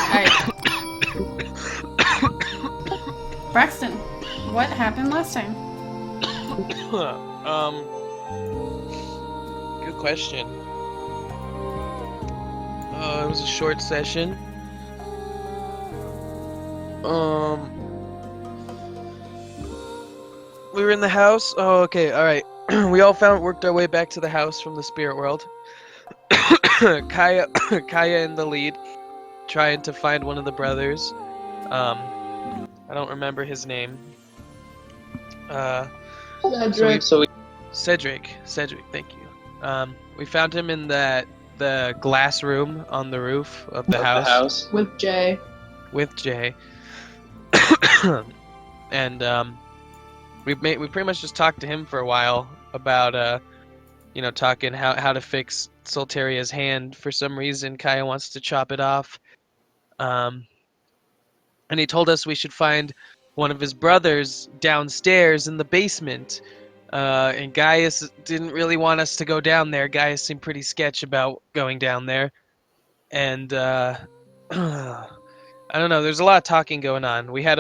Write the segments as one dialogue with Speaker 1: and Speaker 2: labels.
Speaker 1: Alright. Braxton, what happened last time?
Speaker 2: Good question. It was a short session. We were in the house. Oh, okay, all right. We all worked our way back to the house from the spirit world. Kaya, Kaya in the lead, trying to find one of the brothers. I don't remember his name.
Speaker 3: Cedric.
Speaker 2: Cedric, thank you. We found him in the glass room on the roof of the house
Speaker 3: With Jay.
Speaker 2: with Jay. And we pretty much just talked to him for a while about talking how to fix Solteria's hand. For some reason, Kaya wants to chop it off. And he told us we should find one of his brothers downstairs in the basement. And Gaius didn't really want us to go down there. Gaius seemed pretty sketch about going down there. And I don't know. There's a lot of talking going on. We had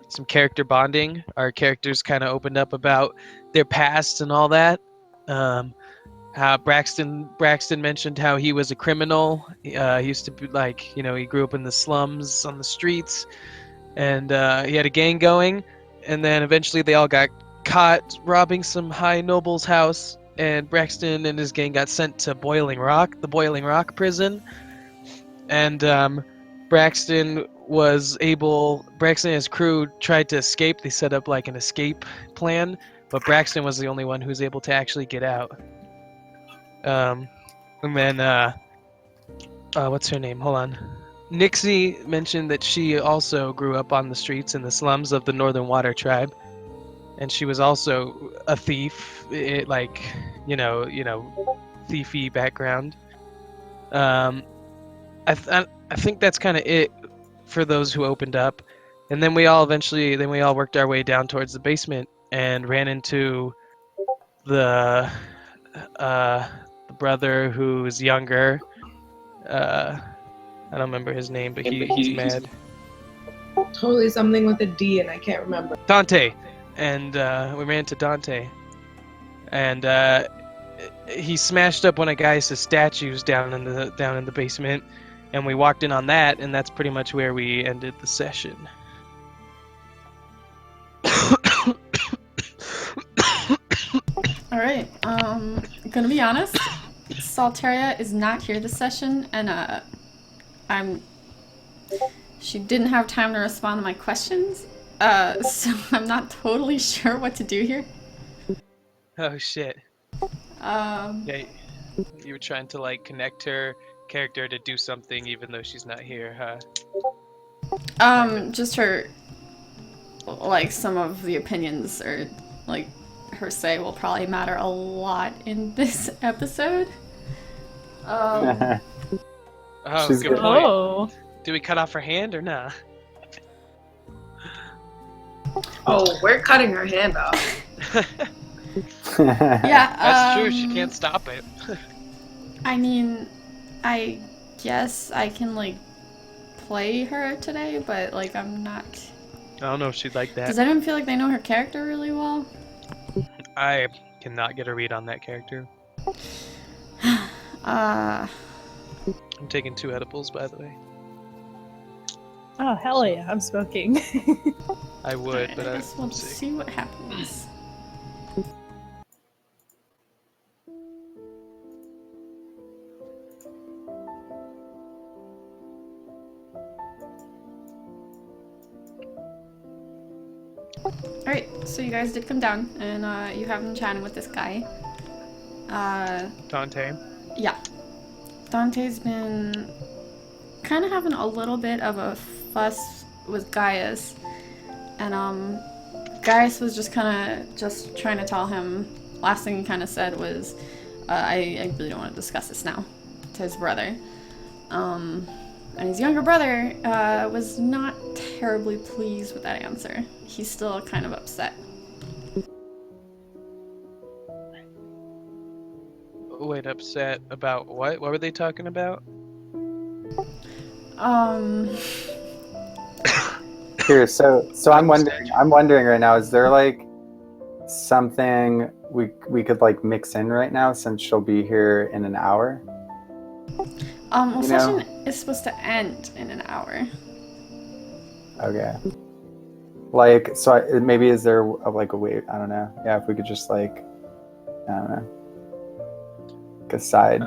Speaker 2: some character bonding. Our characters kind of opened up about their past and all that. How Braxton mentioned how he was a criminal. He used to be he grew up in the slums on the streets, and he had a gang going. And then eventually they all got caught robbing some high noble's house, and Braxton and his gang got sent to the Boiling Rock prison. And Braxton and his crew tried to escape. They set up like an escape plan, but Braxton was the only one who was able to actually get out. And then what's her name? Hold on. Nixie mentioned that she also grew up on the streets in the slums of the Northern Water Tribe, and she was also a thief. Thiefy background. I think that's kind of it for those who opened up, and then we all worked our way down towards the basement and ran into the brother who's younger. I don't remember his name, but he's mad.
Speaker 3: Totally something with a D, and I can't remember.
Speaker 2: Dante, and we ran into Dante, and he smashed up one of Gaius' statues down in the basement, and we walked in on that, and that's pretty much where we ended the session.
Speaker 1: Alright, gonna be honest, Salteria is not here this session, and she didn't have time to respond to my questions, so I'm not totally sure what to do here.
Speaker 2: Oh shit. Yeah, you were trying to connect her character to do something even though she's not here, huh?
Speaker 1: Just her, some of the opinions or her say will probably matter a lot in this episode.
Speaker 2: Oh,
Speaker 4: She's
Speaker 2: good
Speaker 4: good.
Speaker 2: point.
Speaker 5: Oh.
Speaker 2: Do we cut off her hand or not?
Speaker 3: Oh, we're cutting her hand off.
Speaker 1: Yeah,
Speaker 2: That's true. She can't stop it.
Speaker 1: I mean, I guess I can play her today, but I'm not.
Speaker 2: I don't know if she'd like that.
Speaker 1: Does anyone feel like they know her character really well?
Speaker 2: I cannot get a read on that character. I'm taking 2 edibles, by the way.
Speaker 5: Oh, hell yeah, I'm smoking.
Speaker 2: I would,
Speaker 1: Alright,
Speaker 2: but
Speaker 1: I guess we'll
Speaker 2: I'm sick.
Speaker 1: see what happens. Alright, so you guys did come down, and you have been chatting with this guy.
Speaker 2: Dante.
Speaker 1: Yeah. Dante's been kind of having a little bit of a fuss with Gaius, and Gaius was just trying to tell him. Last thing he kind of said was, I really don't want to discuss this now, to his brother. And his younger brother was not terribly pleased with that answer. He's still kind of upset.
Speaker 2: Wait, upset about what? What were they talking about?
Speaker 4: Here, so I'm wondering right now, is there like something we could like mix in right now since she'll be here in an hour?
Speaker 1: Well,
Speaker 4: You
Speaker 1: session
Speaker 4: know?
Speaker 1: is supposed to end in an hour.
Speaker 4: Okay. Like, so maybe is there like a way? I don't know. Yeah, if we could just like, I don't know, like a side.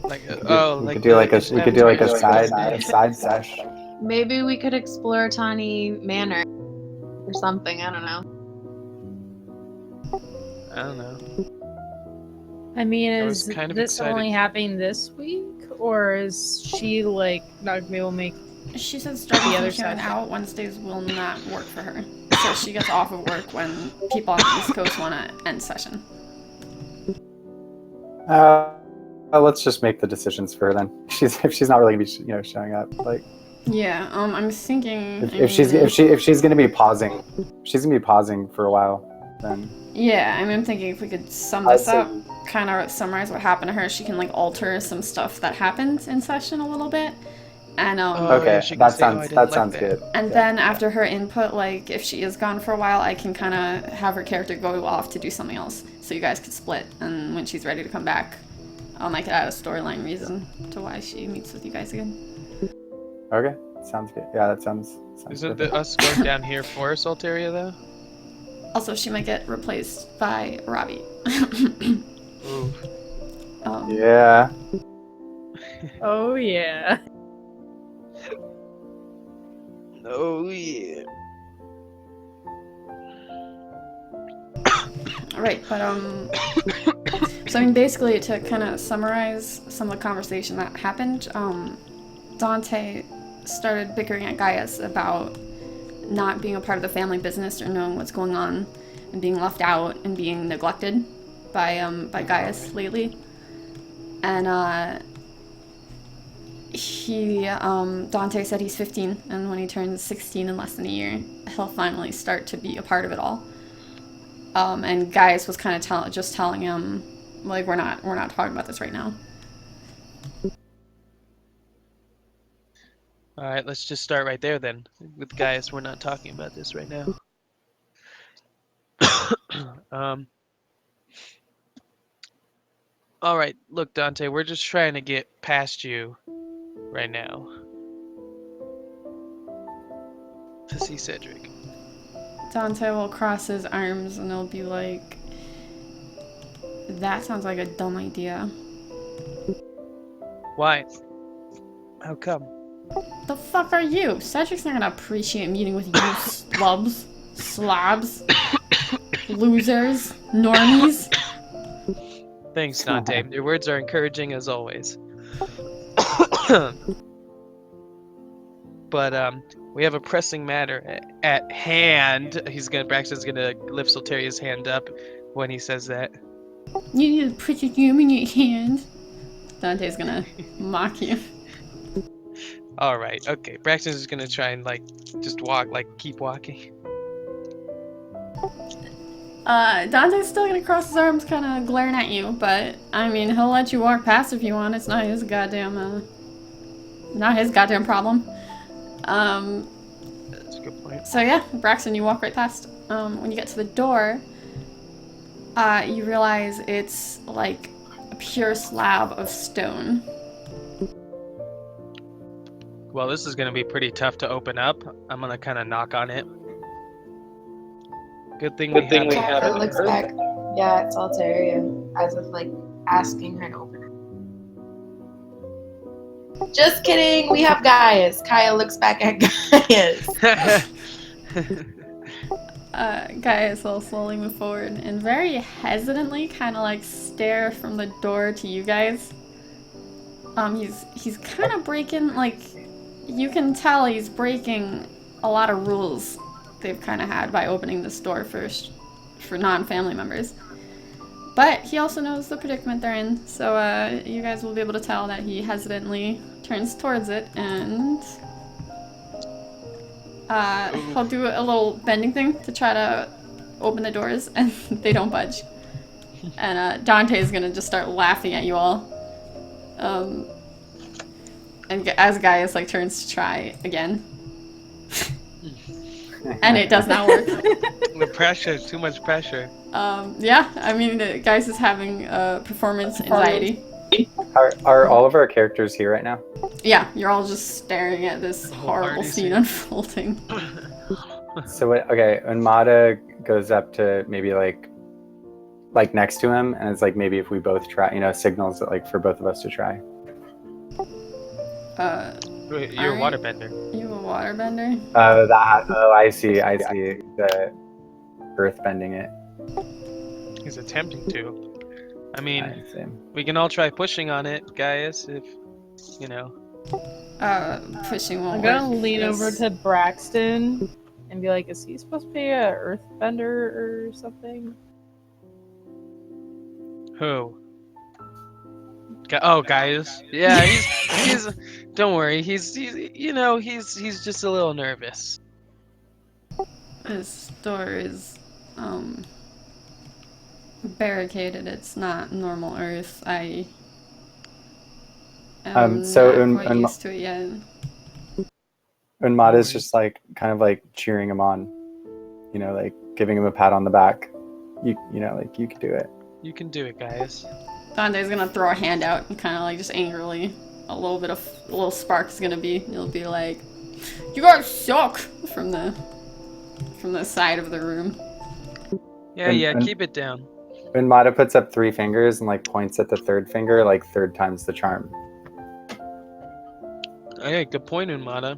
Speaker 2: Like
Speaker 4: We
Speaker 2: like
Speaker 4: could do like a
Speaker 2: side.
Speaker 4: side sesh.
Speaker 6: Maybe we could explore Tawny Manor or something. I don't know.
Speaker 2: I don't know.
Speaker 5: I mean,
Speaker 2: I
Speaker 5: is
Speaker 2: was kind of
Speaker 5: this
Speaker 2: excited.
Speaker 5: only happening this week, or is she like not gonna be able to make?
Speaker 1: She says starting
Speaker 5: The
Speaker 1: from
Speaker 5: other
Speaker 1: here on
Speaker 5: side.
Speaker 1: out, Wednesdays will not work for her. So she gets off of work when people on the East Coast want to end session.
Speaker 4: Let's just make the decisions for her then. If she's not really gonna be showing up, like
Speaker 1: Yeah, I'm thinking...
Speaker 4: if she's gonna be pausing, for a while, then
Speaker 1: Yeah, I'm thinking if we could sum
Speaker 4: I'd
Speaker 1: this
Speaker 4: say-
Speaker 1: up, kind of summarize what happened to her, she can like alter some stuff that happened in session a little bit. And
Speaker 2: Oh,
Speaker 4: okay,
Speaker 2: yeah, she can
Speaker 4: that
Speaker 2: say, "Oh, I
Speaker 4: sounds
Speaker 2: didn't like
Speaker 4: good.
Speaker 1: And
Speaker 4: Yeah.
Speaker 1: then after her input, like if she is gone for a while, I can kind of have her character go off to do something else, so you guys could split. And when she's ready to come back, I could add a storyline reason to why she meets with you guys again.
Speaker 4: Okay, sounds good. Yeah, that sounds
Speaker 2: Isn't
Speaker 4: good.
Speaker 2: us going down here for Solteria though?
Speaker 1: Also, she might get replaced by Robbie.
Speaker 2: Ooh.
Speaker 4: Yeah.
Speaker 5: Oh yeah.
Speaker 2: Oh yeah.
Speaker 1: Right, but so I mean, basically, to kind of summarize some of the conversation that happened, Dante started bickering at Gaius about not being a part of the family business or knowing what's going on, and being left out and being neglected by Gaius lately, and Dante said he's 15, and when he turns 16 in less than a year, he'll finally start to be a part of it all. And Gaius was kind of telling him, like, we're not talking about this right now.
Speaker 2: All right, let's just start right there then. With Gaius, we're not talking about this right now. All right, look, Dante, we're just trying to get past you right now to see Cedric.
Speaker 1: Dante will cross his arms and he'll be like, that sounds like a dumb idea.
Speaker 2: Why? How come?
Speaker 1: The fuck are you? Cedric's not gonna appreciate meeting with you slobs, losers, normies.
Speaker 2: Thanks, Dante. Your words are encouraging as always. But we have a pressing matter at hand. Braxton's gonna lift Solteria's hand up when he says that.
Speaker 1: You need to put your human in your hand. Dante's gonna mock you.
Speaker 2: All right, okay. Braxton's just gonna try and just walk, keep walking.
Speaker 1: Dante's still gonna cross his arms, kind of glaring at you, but I mean, he'll let you walk past if you want. It's not his goddamn problem.
Speaker 2: That's a good point.
Speaker 1: So yeah, Braxton, you walk right past. When you get to the door, you realize it's like a pure slab of stone.
Speaker 2: Well, this is gonna be pretty tough to open up. I'm gonna kind of knock on it. Good thing we have
Speaker 3: Kaya looks back. Yeah, it's Altaria, as if asking her to open it. Just kidding. We have Gaius. Kaya looks back at Gaius.
Speaker 1: Gaius will slowly move forward and very hesitantly kind of stare from the door to you guys. He's kind of breaking, you can tell he's breaking a lot of rules they've kind of had by opening this door first for non-family members. But he also knows the predicament they're in, so you guys will be able to tell that he hesitantly turns towards it, and he'll do a little bending thing to try to open the doors, and they don't budge. And Dante is gonna just start laughing at you all. and as Gaius like turns to try again, and it does not work.
Speaker 2: The pressure, too much pressure.
Speaker 1: Yeah, I mean, Gaius is having performance anxiety.
Speaker 4: Are all of our characters here right now?
Speaker 1: Yeah, you're all just staring at this
Speaker 2: whole
Speaker 1: horrible
Speaker 2: party's
Speaker 1: scene
Speaker 2: here.
Speaker 1: unfolding.
Speaker 4: So okay, when Mata goes up to maybe like next to him, and it's like maybe if we both try, signals that like for both of us to try.
Speaker 2: Wait, you're a
Speaker 1: Alright.
Speaker 2: waterbender.
Speaker 1: You a waterbender?
Speaker 4: Oh, I see. The earth bending it.
Speaker 2: He's attempting to. I mean,
Speaker 4: I see.
Speaker 2: we can all try pushing on it, guys, if,
Speaker 1: Pushing won't
Speaker 5: I'm gonna
Speaker 1: work.
Speaker 5: lean over
Speaker 1: It's-
Speaker 5: to Braxton and be like, is he supposed to be a earthbender or something?
Speaker 2: Who? Gaius. Yeah, he's don't worry, he's just a little nervous.
Speaker 1: This door is, barricaded. It's not normal Earth. I am
Speaker 4: so
Speaker 1: not
Speaker 4: in-
Speaker 1: quite
Speaker 4: in-
Speaker 1: used to it yet.
Speaker 4: When Mata's just like kind of like cheering him on, like giving him a pat on the back. You can do it.
Speaker 2: You can do it, Gaius.
Speaker 1: Dante's gonna throw a hand out and kind of like just angrily, a little spark is gonna be. It'll be like, "You guys suck!" from the side of the room.
Speaker 2: Yeah,
Speaker 4: And-
Speaker 2: keep it down.
Speaker 4: When Mata puts up 3 fingers and like points at the third finger, like third time's the charm.
Speaker 2: Okay, good point, Umada.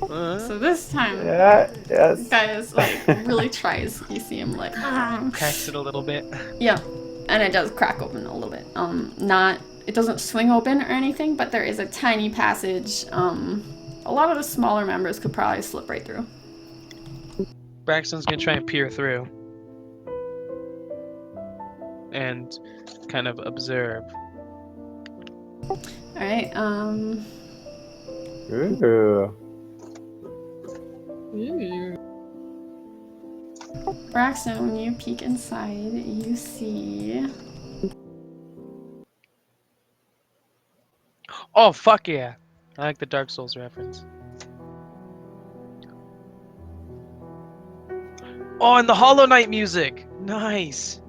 Speaker 1: So this time,
Speaker 4: Yeah. Yes.
Speaker 1: Gaius like really tries. You see him like,
Speaker 2: Cracks it a little bit.
Speaker 1: yeah, and it does crack open a little bit. It doesn't swing open or anything, but there is a tiny passage. A lot of the smaller members could probably slip right through.
Speaker 2: Braxton's gonna try and peer through. And kind of observe.
Speaker 1: All right.
Speaker 4: Ooh.
Speaker 5: Ooh.
Speaker 1: Braxton, when you peek inside, you see.
Speaker 2: Oh, fuck yeah! I like the Dark Souls reference. Oh, and the Hollow Knight music! Nice!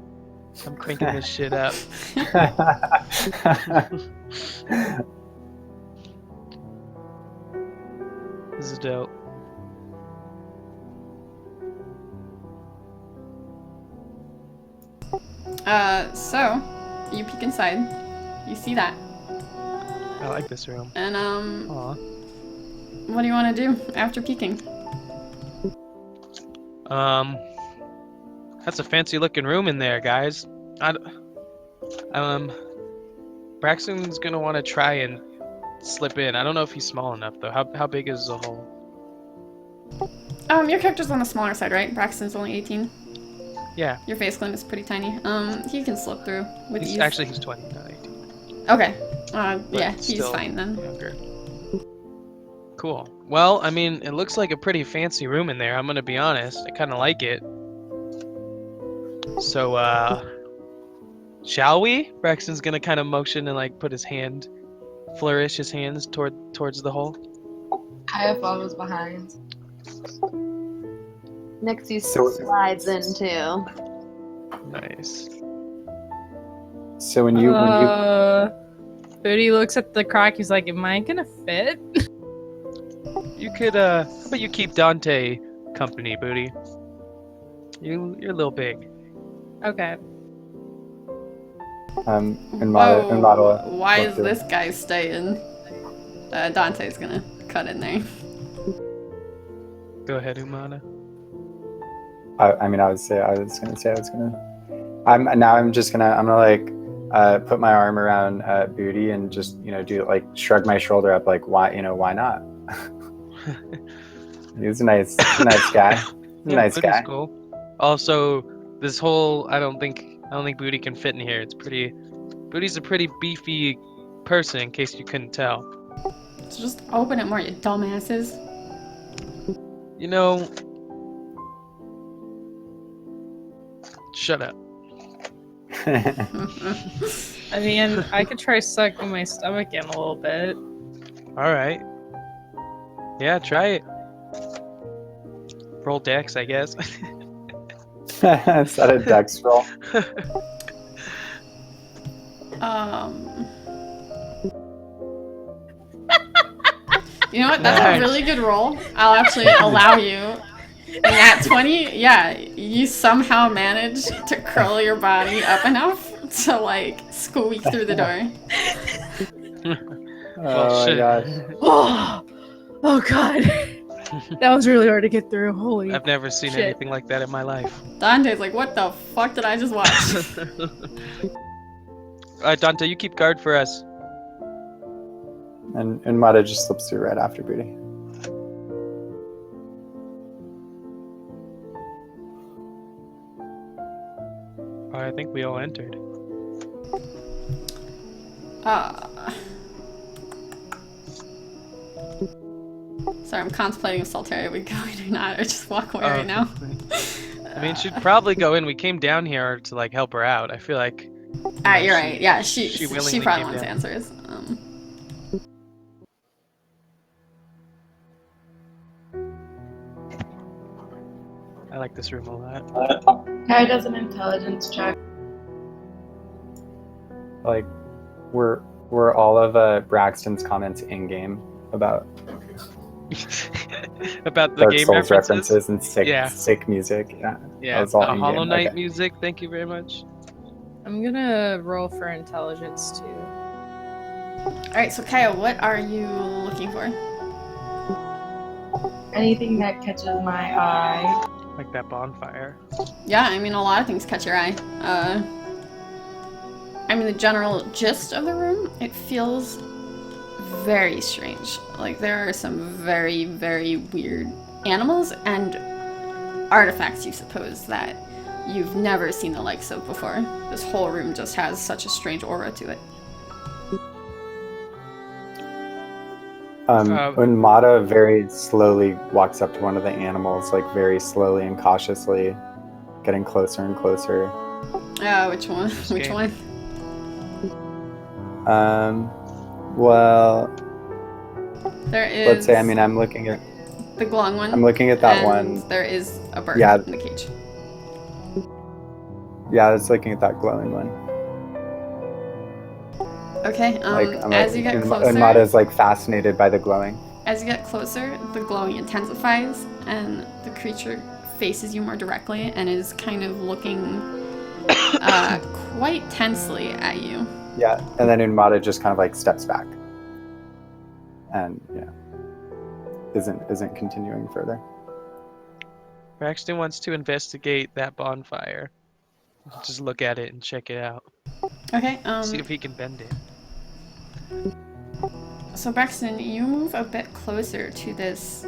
Speaker 2: I'm cranking this shit up. This is dope.
Speaker 1: So you peek inside, you see that,
Speaker 2: I like this room.
Speaker 1: and
Speaker 2: Aw.
Speaker 1: what do you want to do after peeking?
Speaker 2: That's a fancy looking room in there, guys. Braxton's gonna want to try and slip in. I don't know if he's small enough though. How big is the hole?
Speaker 1: Your character's on the smaller side, right? Braxton's only 18.
Speaker 2: Yeah,
Speaker 1: Your face clan is pretty tiny. He can slip through with ease.
Speaker 2: he's 20, not 18.
Speaker 1: Okay. Yeah, he's
Speaker 2: still
Speaker 1: fine then.
Speaker 2: Younger. Cool. Well, I mean, it looks like a pretty fancy room in there. I'm gonna be honest. I kind of like it. So, shall we? Braxton's gonna kind of motion and like put his hand, flourish his hands towards the hole.
Speaker 3: I follows behind.
Speaker 6: Nixie
Speaker 4: So-
Speaker 6: slides in too.
Speaker 2: Nice.
Speaker 4: So when you
Speaker 5: Booty looks at the crack. He's like, "Am I gonna fit?"
Speaker 2: You could, how about you keep Dante company, Booty? You're a little big.
Speaker 5: Okay.
Speaker 4: and Mata will
Speaker 1: Why
Speaker 4: look
Speaker 1: is
Speaker 4: through.
Speaker 1: this guy staying? Dante's gonna cut in there.
Speaker 2: Go ahead, Umana.
Speaker 4: I'm gonna like put my arm around Booty and just do like shrug my shoulder up like why not? He's a nice guy.
Speaker 2: Yeah,
Speaker 4: Nice
Speaker 2: Booty's
Speaker 4: guy.
Speaker 2: cool. Also, this whole I don't think Booty can fit in here. Booty's a pretty beefy person, in case you couldn't tell.
Speaker 1: So just open it more, you dumbasses.
Speaker 2: Shut up.
Speaker 5: I mean, I could try sucking my stomach in a little bit.
Speaker 2: All right. Yeah, try it. Roll dex, I guess.
Speaker 4: Is that a dex roll?
Speaker 1: You know what? That's
Speaker 2: Nice.
Speaker 1: a really good roll. I'll actually allow you. And at 20, yeah, you somehow manage to curl your body up enough to like squeak through the door.
Speaker 4: Oh my gosh.
Speaker 5: Oh god. That was really hard to get through. Holy.
Speaker 2: I've never seen
Speaker 5: Shit.
Speaker 2: anything like that in my life.
Speaker 1: Dante's like, what the fuck did I just watch?
Speaker 2: Alright, Dante, you keep guard for us.
Speaker 4: And Mata just slips through right after Booty.
Speaker 2: I think we all entered.
Speaker 1: Sorry, I'm contemplating if Saltaria would go in or not, or just walk away right now.
Speaker 2: I mean, she'd probably go in. We came down here to like help her out. I feel like.
Speaker 1: You're right. Yeah, she
Speaker 2: willingly
Speaker 1: probably
Speaker 2: came
Speaker 1: wants
Speaker 2: down.
Speaker 1: answers.
Speaker 2: I like this room a lot.
Speaker 3: Kai does an intelligence check.
Speaker 4: Like, were all of Braxton's comments in game about
Speaker 2: About the
Speaker 4: Dark
Speaker 2: game
Speaker 4: Souls
Speaker 2: references.
Speaker 4: and sick
Speaker 2: Yeah.
Speaker 4: sick music? Yeah,
Speaker 2: Yeah,
Speaker 4: that was all
Speaker 2: the
Speaker 4: in
Speaker 2: Hollow
Speaker 4: game.
Speaker 2: Knight
Speaker 4: Okay.
Speaker 2: music. Thank you very much.
Speaker 5: I'm gonna roll for intelligence too.
Speaker 1: Alright, so Kaya, what are you looking for?
Speaker 3: Anything that catches my eye.
Speaker 2: Like that bonfire.
Speaker 1: Yeah, I mean, a lot of things catch your eye. I mean, the general gist of the room, it feels very strange. Like, there are some very, very weird animals and artifacts, you suppose, that you've never seen the likes of before. This whole room just has such a strange aura to it.
Speaker 4: When Mata very slowly walks up to one of the animals, like very slowly and cautiously, getting closer and closer.
Speaker 1: Which one? Which
Speaker 2: game.
Speaker 1: one?
Speaker 4: Well,
Speaker 1: There is
Speaker 4: let's say, I mean, I'm looking at
Speaker 1: the glowing one.
Speaker 4: that
Speaker 1: and
Speaker 4: one.
Speaker 1: There is a bird
Speaker 4: Yeah.
Speaker 1: in the cage.
Speaker 4: Yeah, I was looking at that glowing one.
Speaker 1: Okay,
Speaker 4: I'm
Speaker 1: as you get
Speaker 4: and
Speaker 1: closer,
Speaker 4: Mata's like fascinated by the glowing.
Speaker 1: as you get closer, the glowing intensifies, and the creature faces you more directly and is kind of looking quite tensely at you.
Speaker 4: Yeah, and then Unmata just kind of like steps back, and yeah, isn't continuing further.
Speaker 2: Braxton wants to investigate that bonfire. Just look at it and check it out.
Speaker 1: Okay,
Speaker 2: See if he can bend it.
Speaker 1: so Braxton, you move a bit closer to this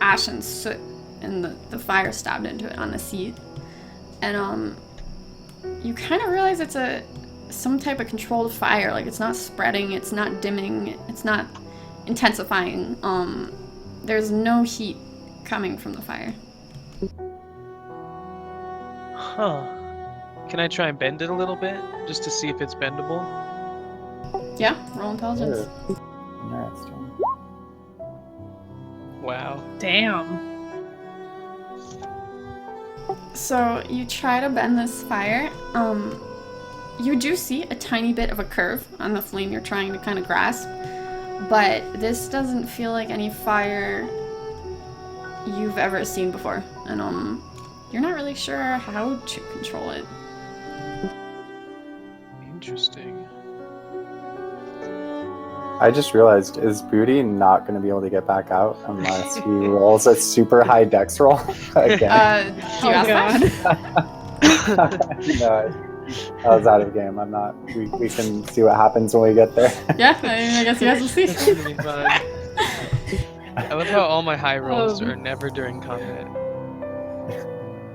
Speaker 1: ashen soot, and the fire stabbed into it on the seat, and you kind of realize it's some type of controlled fire. Like, it's not spreading, it's not dimming, it's not intensifying. There's no heat coming from the fire.
Speaker 2: Huh. Can I try and bend it a little bit? Just to see if it's bendable?
Speaker 1: Yeah, roll intelligence.
Speaker 4: Interesting.
Speaker 2: Wow.
Speaker 5: Damn.
Speaker 1: So you try to bend this fire. You do see a tiny bit of a curve on the flame you're trying to kind of grasp, but this doesn't feel like any fire you've ever seen before, and you're not really sure how to control it.
Speaker 2: Interesting.
Speaker 4: I just realized, is Booty not going to be able to get back out unless he rolls a super high dex roll again?
Speaker 1: Do you ask that?
Speaker 4: No, I was out of game. I'm not. We can see what happens when we get there.
Speaker 1: Yeah, I mean, I guess you guys will see.
Speaker 2: It's gonna be fun. I love how all my high rolls are never during combat.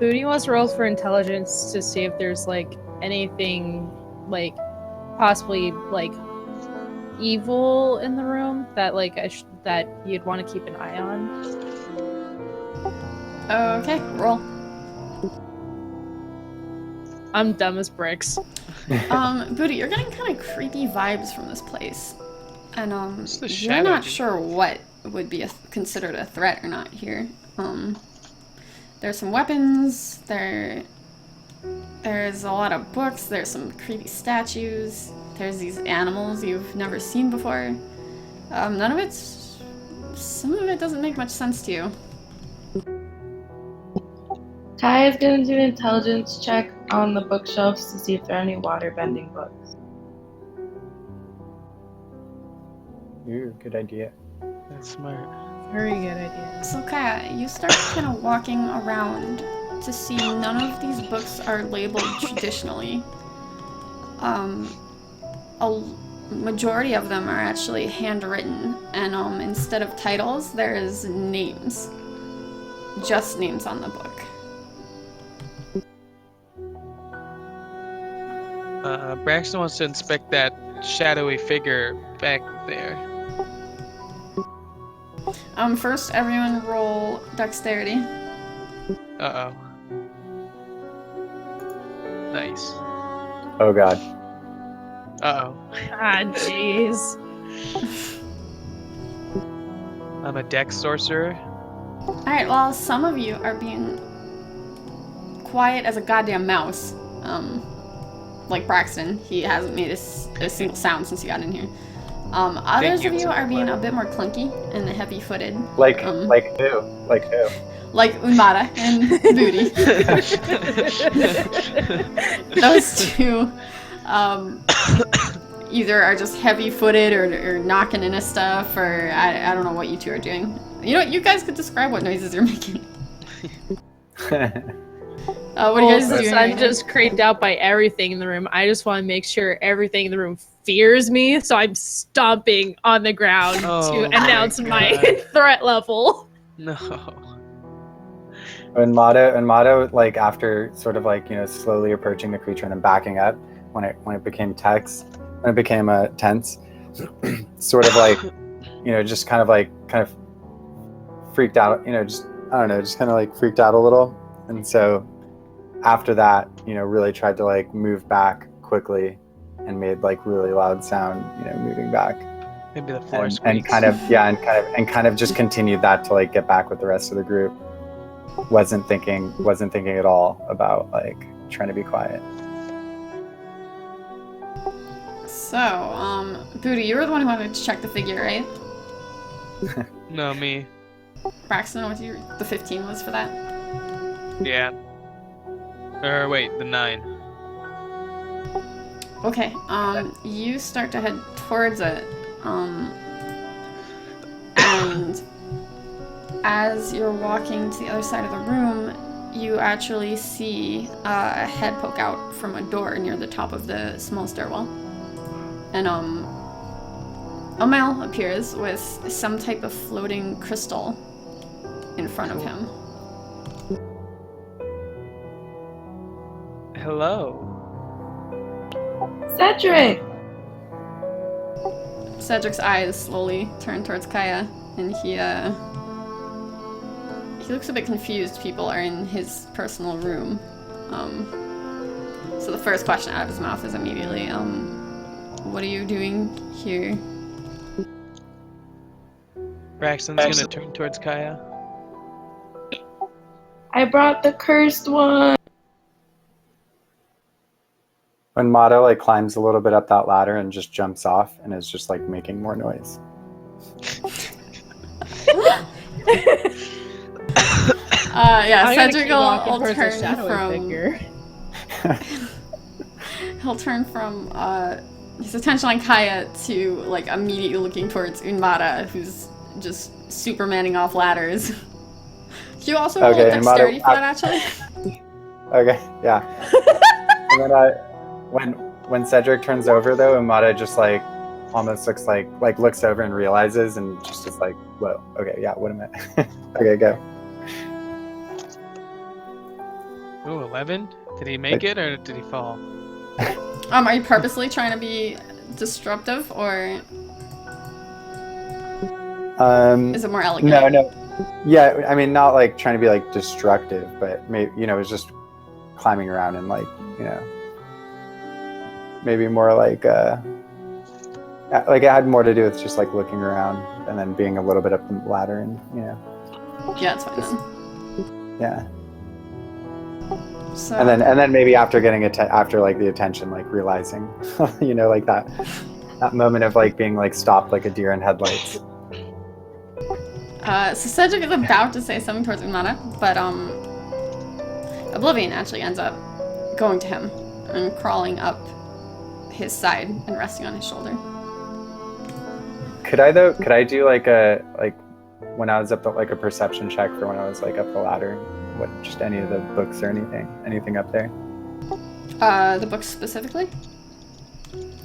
Speaker 5: Booty wants rolls for intelligence to see if there's like anything like possibly like evil in the room that like that you'd want to keep an eye on.
Speaker 1: Okay, roll.
Speaker 5: I'm dumb as bricks.
Speaker 1: Booty, you're getting kind of creepy vibes from this place. And,
Speaker 2: What's the
Speaker 1: you're
Speaker 2: shadow
Speaker 1: not
Speaker 2: do?
Speaker 1: sure what would be considered a threat or not here. There's some weapons, there's a lot of books, there's some creepy statues, there's these animals you've never seen before. Some of it doesn't make much sense to you.
Speaker 3: Kaya's gonna do an intelligence check on the bookshelves to see if there are any waterbending books.
Speaker 4: Ooh, good idea.
Speaker 2: That's smart.
Speaker 5: Very good idea.
Speaker 1: So Kaya, you start kind of walking around to see none of these books are labeled traditionally. A majority of them are actually handwritten, and instead of titles, there's names. Just names on the book.
Speaker 2: Braxton wants to inspect that shadowy figure back there.
Speaker 1: First, everyone roll dexterity.
Speaker 2: Uh-oh. Nice.
Speaker 4: Oh god.
Speaker 2: Uh-oh.
Speaker 5: Ah, jeez.
Speaker 2: I'm a dex sorcerer.
Speaker 1: Alright, well, some of you are being quiet as a goddamn mouse. Like Braxton, he hasn't made a single sound since he got in here. Others of you are being a bit more clunky and heavy-footed.
Speaker 4: Like
Speaker 1: Um,
Speaker 4: who? Like who?
Speaker 1: Like Unmata and Booty. Those two either are just heavy-footed or knocking into stuff, or I don't know what you two are doing. You know what? You guys could describe what noises you're making. What are you guys
Speaker 5: Well,
Speaker 1: doing?
Speaker 5: since I'm just creeped out by everything in the room, I just want to make sure everything in the room fears me, so I'm stomping on the ground
Speaker 2: Oh
Speaker 5: to
Speaker 2: my
Speaker 5: announce my
Speaker 2: God.
Speaker 5: threat level.
Speaker 2: No.
Speaker 4: When Mado, like after sort of like, you know, slowly approaching the creature and then backing up when it became tense, sort of like, you know, just kind of freaked out, you know, just I don't know, just kind of like freaked out a little, and so after that, you know, really tried to like move back quickly and made like really loud sound, you know, moving back.
Speaker 2: Maybe the floor
Speaker 4: And
Speaker 2: squeaks.
Speaker 4: kind of just continued that to like get back with the rest of the group. Wasn't thinking at all about like trying to be quiet.
Speaker 1: So, Booty, you were the one who wanted to check the figure, right?
Speaker 2: No, me.
Speaker 1: Braxton, what the 15 was for that?
Speaker 2: Yeah. Or wait, the 9.
Speaker 1: Okay, you start to head towards it, and as you're walking to the other side of the room, you actually see a head poke out from a door near the top of the small stairwell. And, a male appears with some type of floating crystal in front of him.
Speaker 2: Hello.
Speaker 3: Cedric!
Speaker 1: Cedric's eyes slowly turn towards Kaya, and he looks a bit confused. People are in his personal room. So the first question out of his mouth is immediately, what are you doing here?
Speaker 2: Braxton's gonna turn towards Kaya.
Speaker 3: I brought the cursed one!
Speaker 4: When Mado like climbs a little bit up that ladder and just jumps off and is just like making more noise.
Speaker 1: Yeah,
Speaker 5: I'm gonna
Speaker 1: Cedric
Speaker 5: keep walking
Speaker 1: will
Speaker 5: towards the
Speaker 1: turn
Speaker 5: shadowy
Speaker 1: from
Speaker 5: figure.
Speaker 1: he'll turn from his attention on Kaya to like immediately looking towards Unmata, who's just supermaning off ladders. Can you also roll
Speaker 4: Okay,
Speaker 1: a
Speaker 4: Unmata-
Speaker 1: dexterity for that actually?
Speaker 4: Okay, yeah. And then when Cedric turns over though, Amada just like almost looks like looks over and realizes and just is like, whoa, okay, yeah, what am I? Okay, go.
Speaker 2: Ooh, 11? Did he make it or did he fall?
Speaker 1: Are you purposely trying to be disruptive, or is it more elegant?
Speaker 4: No. Yeah, I mean, not like trying to be like destructive, but maybe, you know, it's just climbing around and like, you know, maybe more like it had more to do with just like looking around and then being a little bit up the ladder and, you know,
Speaker 1: Yeah, it's fine
Speaker 4: Just-
Speaker 1: then.
Speaker 4: yeah.
Speaker 1: So,
Speaker 4: And then maybe after getting after like the attention, like realizing, you know, like that moment of like being like stopped like a deer in headlights.
Speaker 1: so Cedric is about to say something towards Umana, but Oblivion actually ends up going to him and crawling up his side and resting on his shoulder.
Speaker 4: Could I do like when I was up like a perception check for when I was like up the ladder? What, just any of the books or anything up there?
Speaker 1: The book specifically?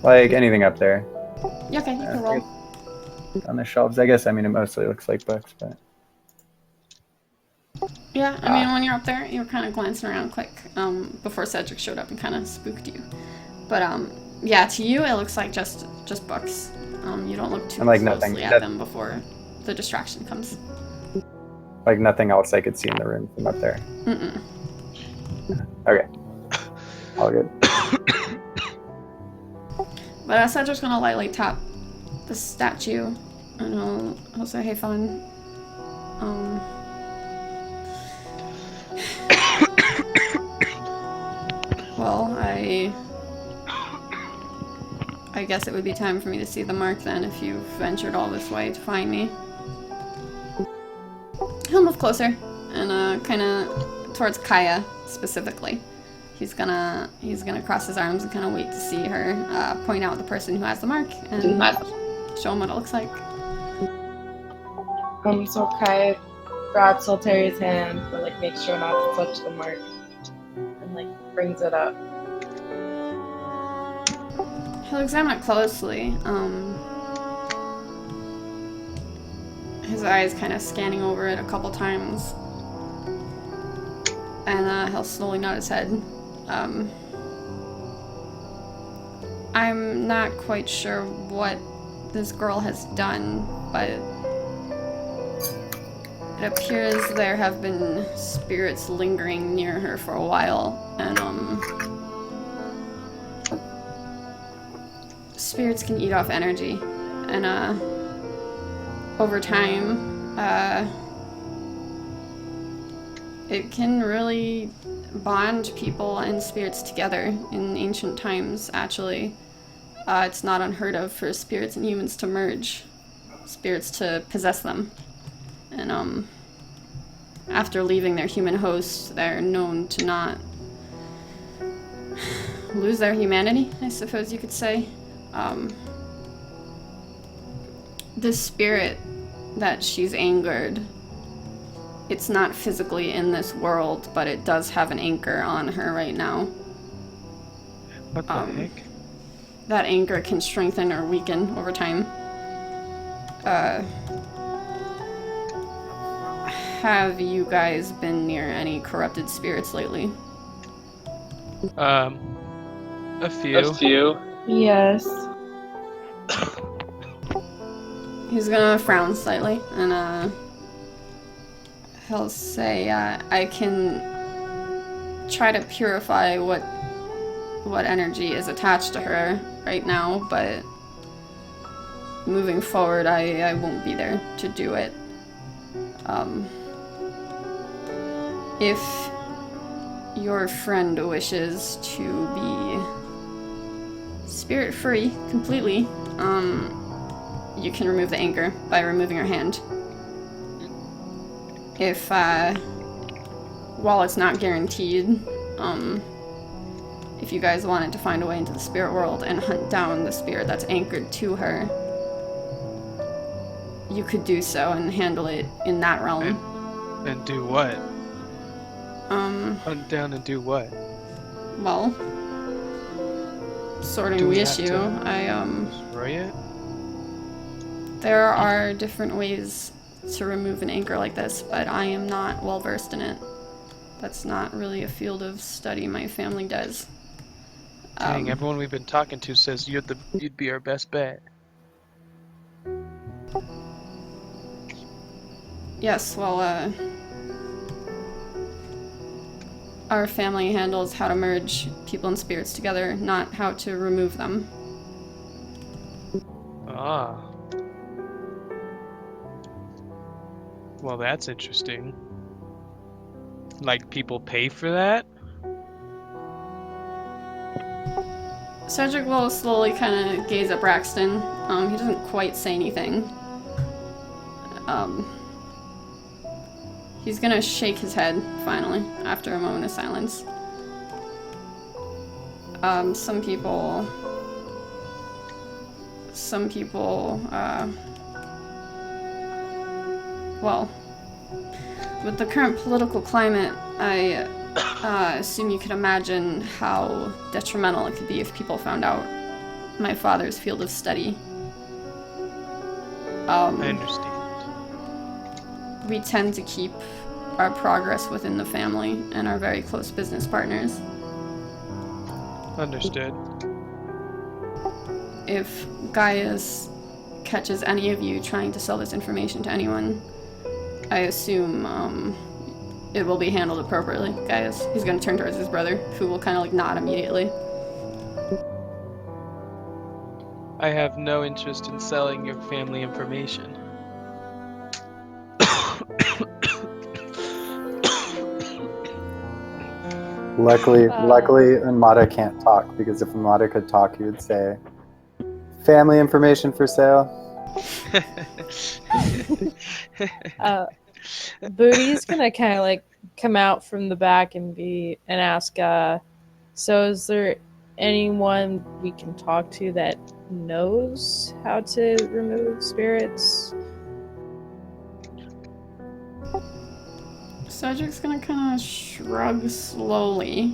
Speaker 4: Like anything up there
Speaker 1: Yeah, okay, you can
Speaker 4: Yeah,
Speaker 1: roll.
Speaker 4: on the shelves? I guess, I mean, it mostly looks like books, but
Speaker 1: Yeah, I mean, when you're up there, you're kind of glancing around quick before Cedric showed up and kind of spooked you. But yeah, to you, it looks like just books. You don't look too
Speaker 4: And, like,
Speaker 1: closely
Speaker 4: nothing-
Speaker 1: at them before the distraction comes.
Speaker 4: like nothing else I could see in the room from up there.
Speaker 1: Mm-mm.
Speaker 4: Okay. All good.
Speaker 1: But Cedric's gonna lightly tap the statue, and he'll say, "Hey, Fawn. Well, I guess it would be time for me to see the mark then, if you've ventured all this way to find me." He'll move closer, and kind of towards Kaya specifically. He's gonna cross his arms and kind of wait to see her point out the person who has the mark and show him what it looks like.
Speaker 3: So Kai grabs Solteria's hand, but like makes sure not to touch the mark, and like brings it up.
Speaker 1: He'll examine it closely. His eyes kind of scanning over it a couple times, and he'll slowly nod his head. I'm not quite sure what this girl has done, but it appears there have been spirits lingering near her for a while, and spirits can eat off energy, and over time, it can really bond people and spirits together. In ancient times, actually, it's not unheard of for spirits and humans to merge, spirits to possess them, and after leaving their human host, they're known to not lose their humanity, I suppose you could say. This spirit that she's angered, it's not physically in this world, but it does have an anchor on her right now.
Speaker 2: What the heck?
Speaker 1: That anchor can strengthen or weaken over time. Have you guys been near any corrupted spirits lately?
Speaker 2: A few.
Speaker 3: Yes.
Speaker 1: He's gonna frown slightly, and he'll say, I can try to purify what energy is attached to her right now, but moving forward, I won't be there to do it. If your friend wishes to be spirit-free completely, you can remove the anchor by removing her hand. If, while it's not guaranteed, if you guys wanted to find a way into the spirit world and hunt down the spirit that's anchored to her, you could do so and handle it in that realm.
Speaker 2: And do what? Hunt down and do what?
Speaker 1: Well, sorting
Speaker 2: Do we
Speaker 1: the
Speaker 2: have
Speaker 1: issue,
Speaker 2: to- Destroy it?
Speaker 1: there are different ways to remove an anchor like this, but I am not well versed in it. That's not really a field of study my family does.
Speaker 2: Dang, everyone we've been talking to says you'd be our best bet.
Speaker 1: Yes, well, our family handles how to merge people and spirits together, not how to remove them.
Speaker 2: Ah. Well, that's interesting. Like, people pay for that?
Speaker 1: Cedric will slowly kind of gaze at Braxton. He doesn't quite say anything. He's gonna shake his head, finally, after a moment of silence. Some people, well, with the current political climate, I assume you could imagine how detrimental it could be if people found out my father's field of study.
Speaker 2: I understand.
Speaker 1: We tend to keep our progress within the family and are very close business partners.
Speaker 2: Understood.
Speaker 1: If Gaius catches any of you trying to sell this information to anyone, I assume it will be handled appropriately. Gaius, he's going to turn towards his brother, who will kind of like nod immediately.
Speaker 2: I have no interest in selling your family information.
Speaker 4: Luckily, Amada can't talk, because if Amada could talk, he would say, "Family information for sale."
Speaker 5: Booty's gonna kind of like come out from the back and ask, so is there anyone we can talk to that knows how to remove spirits?
Speaker 1: Cedric's gonna kind of shrug slowly.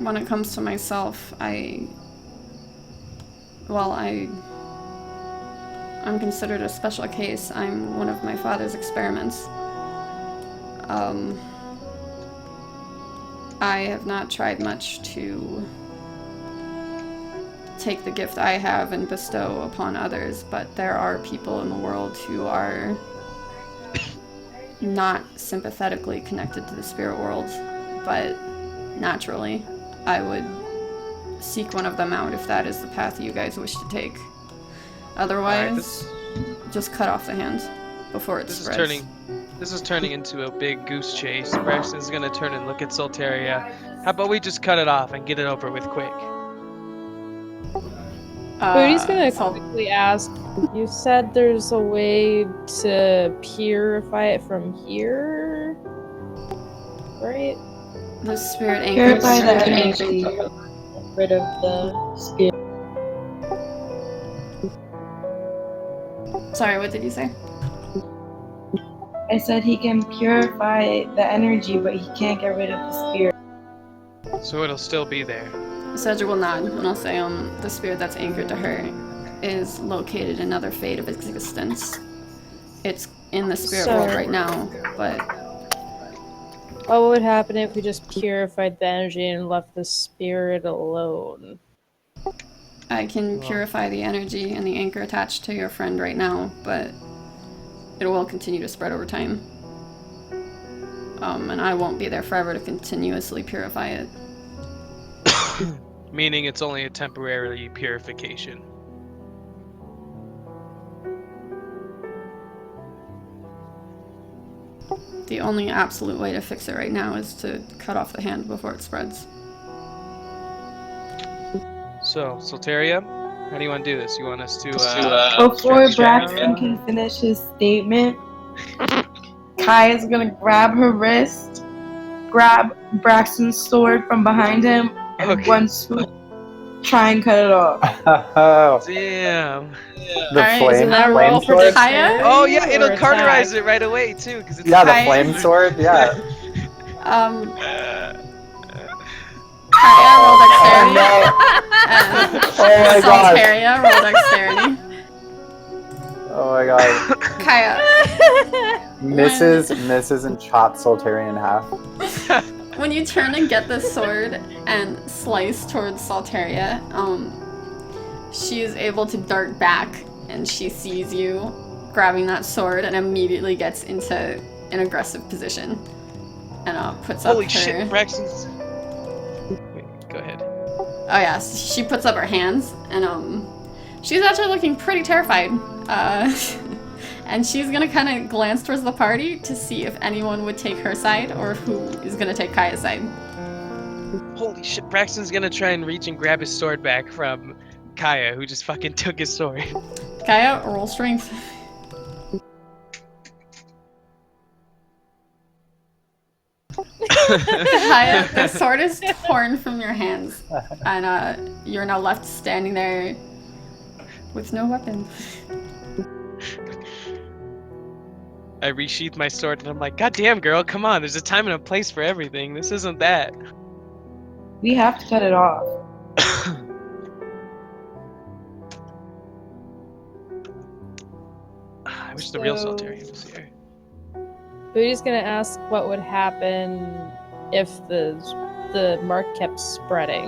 Speaker 1: When it comes to myself, I'm considered a special case. I'm one of my father's experiments. I have not tried much to take the gift I have and bestow upon others, but there are people in the world who are not sympathetically connected to the spirit world, but naturally, I would seek one of them out if that is the path you guys wish to take. Otherwise, just cut off the hand before it spreads.
Speaker 2: This is turning into a big goose chase. Braxton's gonna turn and look at Solteria. How about we just cut it off and get it over with quick?
Speaker 5: Booty's gonna quickly ask, you said there's a way to purify it from here, right?
Speaker 1: The spirit anchors.
Speaker 3: Purify the energy. Get rid of the spirit.
Speaker 1: Sorry, what did you say?
Speaker 3: I said he can purify the energy, but he can't get rid of the spirit.
Speaker 2: So it'll still be there.
Speaker 1: Cedric will nod, and I'll say, the spirit that's anchored to her is located in another fate of existence. It's in the spirit world right now, but...
Speaker 5: What would happen if we just purified the energy and left the spirit alone?
Speaker 1: I can purify the energy and the anchor attached to your friend right now, but it will continue to spread over time. And I won't be there forever to continuously purify it.
Speaker 2: Meaning it's only a temporary purification.
Speaker 1: The only absolute way to fix it right now is to cut off the hand before it spreads.
Speaker 2: So, Solteria, how do you want to do this? You want us to,
Speaker 3: Before
Speaker 2: stretch
Speaker 3: Braxton
Speaker 2: out?
Speaker 3: can finish his statement, Kai is gonna grab her wrist, grab Braxton's sword from behind him, and one swoop, try and cut it off.
Speaker 4: Oh,
Speaker 2: Damn.
Speaker 4: the
Speaker 1: Alright,
Speaker 4: flame,
Speaker 5: isn't that a
Speaker 4: flame
Speaker 5: roll for
Speaker 4: sword.
Speaker 1: Kaya?
Speaker 2: Oh yeah, it'll
Speaker 5: Or
Speaker 2: cauterize
Speaker 5: attack?
Speaker 2: it right away too, because it's
Speaker 4: Yeah, the
Speaker 1: Kaya?
Speaker 4: flame sword. Yeah.
Speaker 1: Kaya, roll
Speaker 4: Oh
Speaker 1: dexterity.
Speaker 4: no!
Speaker 1: And
Speaker 4: Oh my god!
Speaker 1: Solteria, roll dexterity.
Speaker 4: Oh my god!
Speaker 1: Kaya,
Speaker 4: Misses and chops Solteria in half.
Speaker 1: when you turn and get the sword and slice towards Solteria, she is able to dart back and she sees you grabbing that sword and immediately gets into an aggressive position. And puts up
Speaker 2: Holy
Speaker 1: her...
Speaker 2: shit, Braxton's... Wait, go ahead.
Speaker 1: Oh yeah, she puts up her hands, and she's actually looking pretty terrified. And she's gonna kind of glance towards the party to see if anyone would take her side or who is gonna take Kaya's side.
Speaker 2: Holy shit, Braxton's gonna try and reach and grab his sword back from Kaya, who just fucking took his sword.
Speaker 1: Kaya, roll strength. Kaya, the sword is torn from your hands, and you're now left standing there with no weapon.
Speaker 2: I resheath my sword and I'm like, God damn, girl, come on, there's a time and a place for everything. This isn't that.
Speaker 3: We have to cut it off.
Speaker 2: I wish the real
Speaker 5: So-
Speaker 2: Soltarian was here.
Speaker 5: Booty's gonna ask what would happen if the mark kept spreading.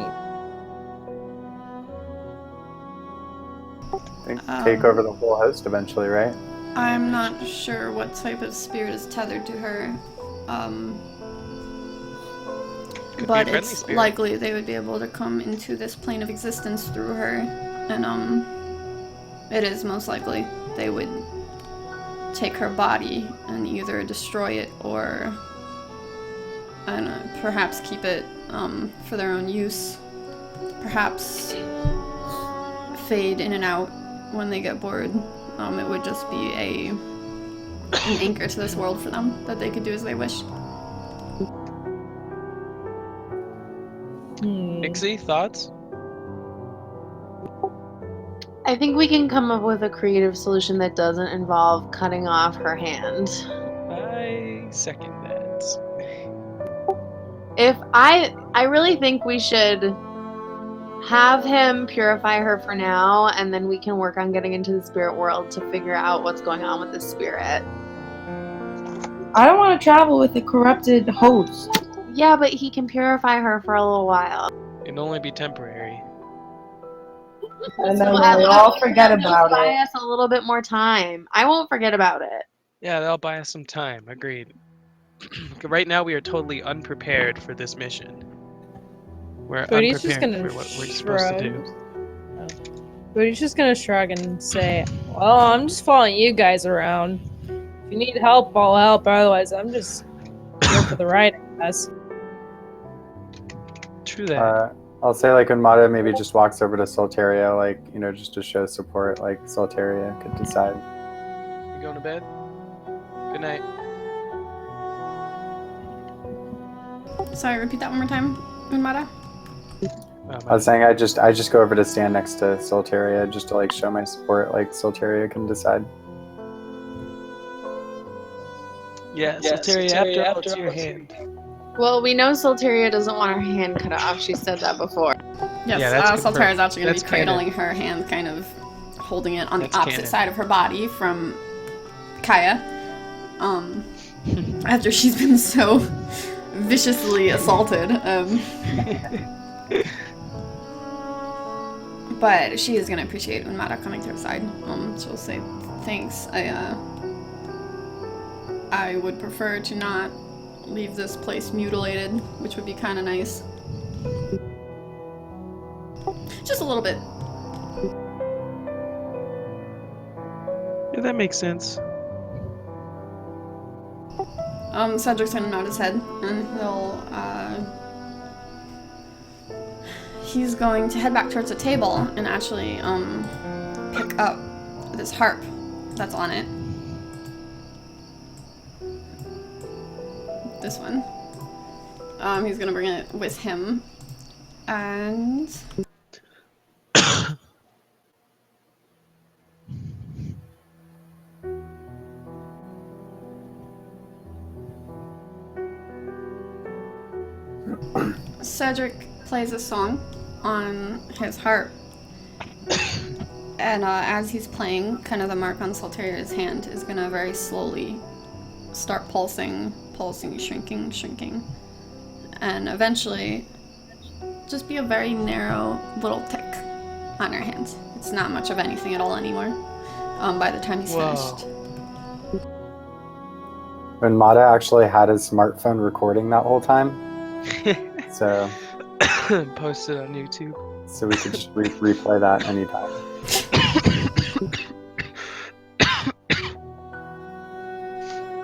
Speaker 4: I think take over the whole host eventually, right?
Speaker 1: I'm not sure what type of spirit is tethered to her,
Speaker 2: Could be a
Speaker 1: but
Speaker 2: friendly
Speaker 1: it's
Speaker 2: spirit.
Speaker 1: likely they would be able to come into this plane of existence through her, and it is most likely they would take her body and either destroy it or perhaps keep it for their own use, perhaps fade in and out when they get bored. It would just be an anchor to this world for them that they could do as they wish.
Speaker 2: Nixie, thoughts?
Speaker 6: I think we can come up with a creative solution that doesn't involve cutting off her hand.
Speaker 2: I second that.
Speaker 6: If I really think we should have him purify her for now, and then we can work on getting into the spirit world to figure out what's going on with the spirit.
Speaker 3: I don't want to travel with a corrupted host.
Speaker 6: Yeah, but he can purify her for a little while.
Speaker 2: It'll only be temporary.
Speaker 3: And then
Speaker 6: So
Speaker 3: we'll all forget about
Speaker 6: buy
Speaker 3: it.
Speaker 6: us a little bit more time. I won't forget about it.
Speaker 2: Yeah, that'll buy us some time. Agreed. Right now, we are totally unprepared for this mission. We're
Speaker 5: Booty's just
Speaker 2: unprepared
Speaker 5: gonna
Speaker 2: for what we're supposed to do.
Speaker 5: Booty's just gonna shrug and say, "Well, I'm just following you guys around. If you need help, I'll help. Otherwise, I'm just here for the ride, I guess."
Speaker 2: True that.
Speaker 4: I'll say like when Mata maybe just walks over to Solteria, like, you know, just to show support, like Solteria could decide.
Speaker 2: You going to bed? Good night.
Speaker 1: Sorry, repeat that one more time, Unmata.
Speaker 4: I was saying I just go over to stand next to Solteria just to like show my support, like Solteria can decide.
Speaker 2: Yeah, Solteria, after all, it's your hand.
Speaker 6: Well, we know Solteria doesn't want her hand cut off. She said that before.
Speaker 1: Yes,
Speaker 2: Yeah, that's
Speaker 1: Solterra is
Speaker 2: confirmed.
Speaker 1: actually going to
Speaker 2: That's
Speaker 1: be cradling her hand, kind of holding it on
Speaker 2: That's
Speaker 1: the opposite
Speaker 2: canon.
Speaker 1: side of her body from Kaya. After she's been so viciously assaulted. But she is going to appreciate Unmata coming to her side. She'll say, thanks. I would prefer to not leave this place mutilated, which would be kind of nice. Just a little bit.
Speaker 2: Yeah, that makes sense.
Speaker 1: Cedric's gonna nod his head, and he's going to head back towards the table and actually, pick up this harp that's on it. This one. He's gonna bring it with him, and Cedric plays a song on his harp, and as he's playing, kind of the mark on Solteria's hand is gonna very slowly start pulsing, shrinking, and eventually just be a very narrow little tick on her hand. It's not much of anything at all anymore. by the time he's
Speaker 2: Whoa.
Speaker 1: finished.
Speaker 4: When Mata actually had his smartphone recording that whole time, so
Speaker 2: Post it on YouTube.
Speaker 4: we could just replay that anytime.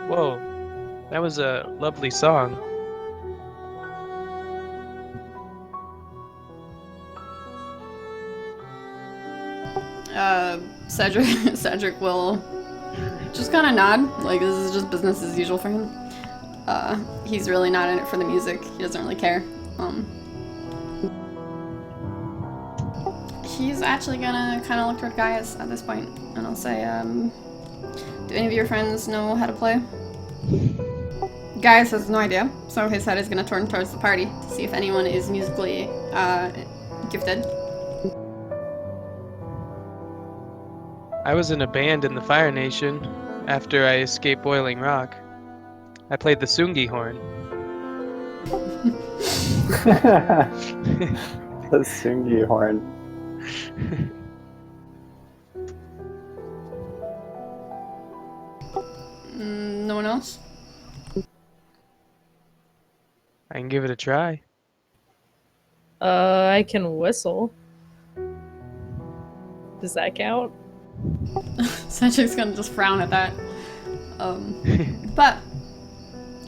Speaker 2: Whoa, that was a lovely song.
Speaker 1: Cedric will just kind of nod, like this is just business as usual for him. He's really not in it for the music. He doesn't really care. He's actually gonna kind of look toward Gaius at this point, and I'll say, do any of your friends know how to play? Gaius has no idea, so his head is gonna turn towards the party to see if anyone is musically gifted.
Speaker 2: I was in a band in the Fire Nation after I escaped Boiling Rock. I played the Sungi horn.
Speaker 4: The Sungi horn.
Speaker 1: No one else?
Speaker 2: I can give it a try.
Speaker 5: I can whistle. Does that count?
Speaker 1: Cedric's gonna just frown at that. But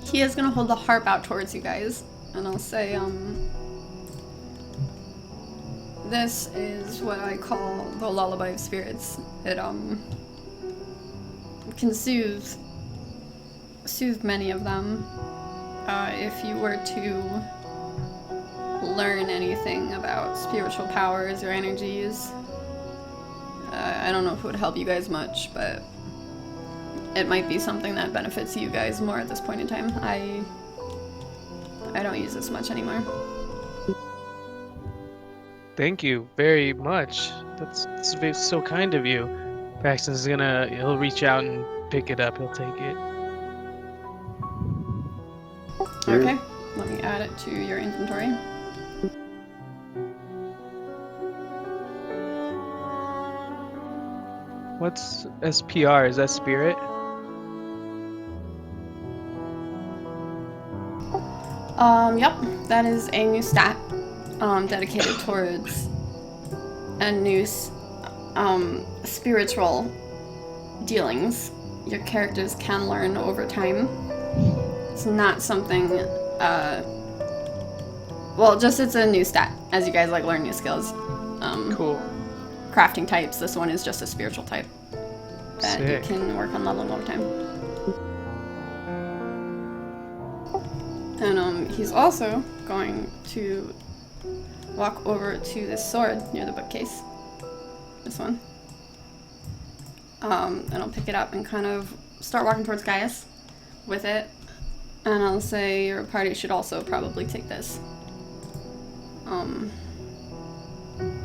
Speaker 1: he is gonna hold the harp out towards you guys, and I'll say, this is what I call the lullaby of spirits. It can soothe many of them. If you were to learn anything about spiritual powers or energies, I don't know if it would help you guys much, but it might be something that benefits you guys more at this point in time. I don't use this much anymore.
Speaker 2: Thank you very much. That's so kind of you. Braxton's he'll reach out and pick it up. He'll take it.
Speaker 1: Okay, let me add it to your inventory.
Speaker 2: What's SPR? Is that spirit?
Speaker 1: Yep, that is a new stat, dedicated towards a new, spiritual dealings your characters can learn over time. It's not something, it's a new stat, as you guys, learn new skills.
Speaker 2: Cool.
Speaker 1: Crafting types, this one is just a spiritual type that you
Speaker 2: Sick.
Speaker 1: can work on leveling over time. And he's also going to walk over to this sword near the bookcase. This one. And I'll pick it up and kind of start walking towards Gaius with it. And I'll say your party should also probably take this.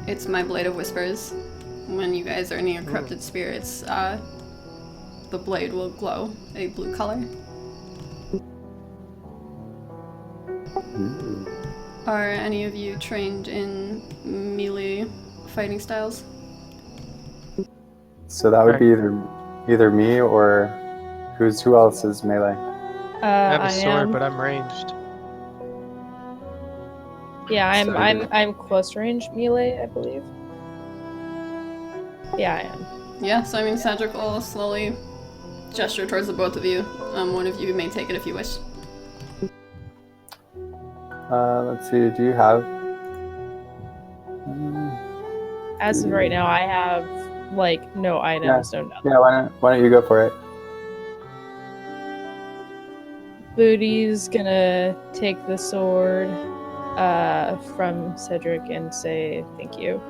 Speaker 1: It's my Blade of Whispers. When you guys are near corrupted spirits, the blade will glow a blue color. Are any of you trained in melee fighting styles?
Speaker 4: So that would be either me or who else is melee?
Speaker 2: I have a sword,
Speaker 5: am.
Speaker 2: but I'm ranged.
Speaker 5: Yeah,
Speaker 4: So-
Speaker 5: I'm close range melee, I believe. Yeah, I am.
Speaker 1: Yeah, so I mean Cedric will slowly gesture towards the both of you. One of you may take it if you wish.
Speaker 4: Let's see. Do you have?
Speaker 5: As of right now, I have no items, no nothing.
Speaker 4: Yeah. Why don't you go for it?
Speaker 5: Booty's gonna take the sword from Cedric and say thank you.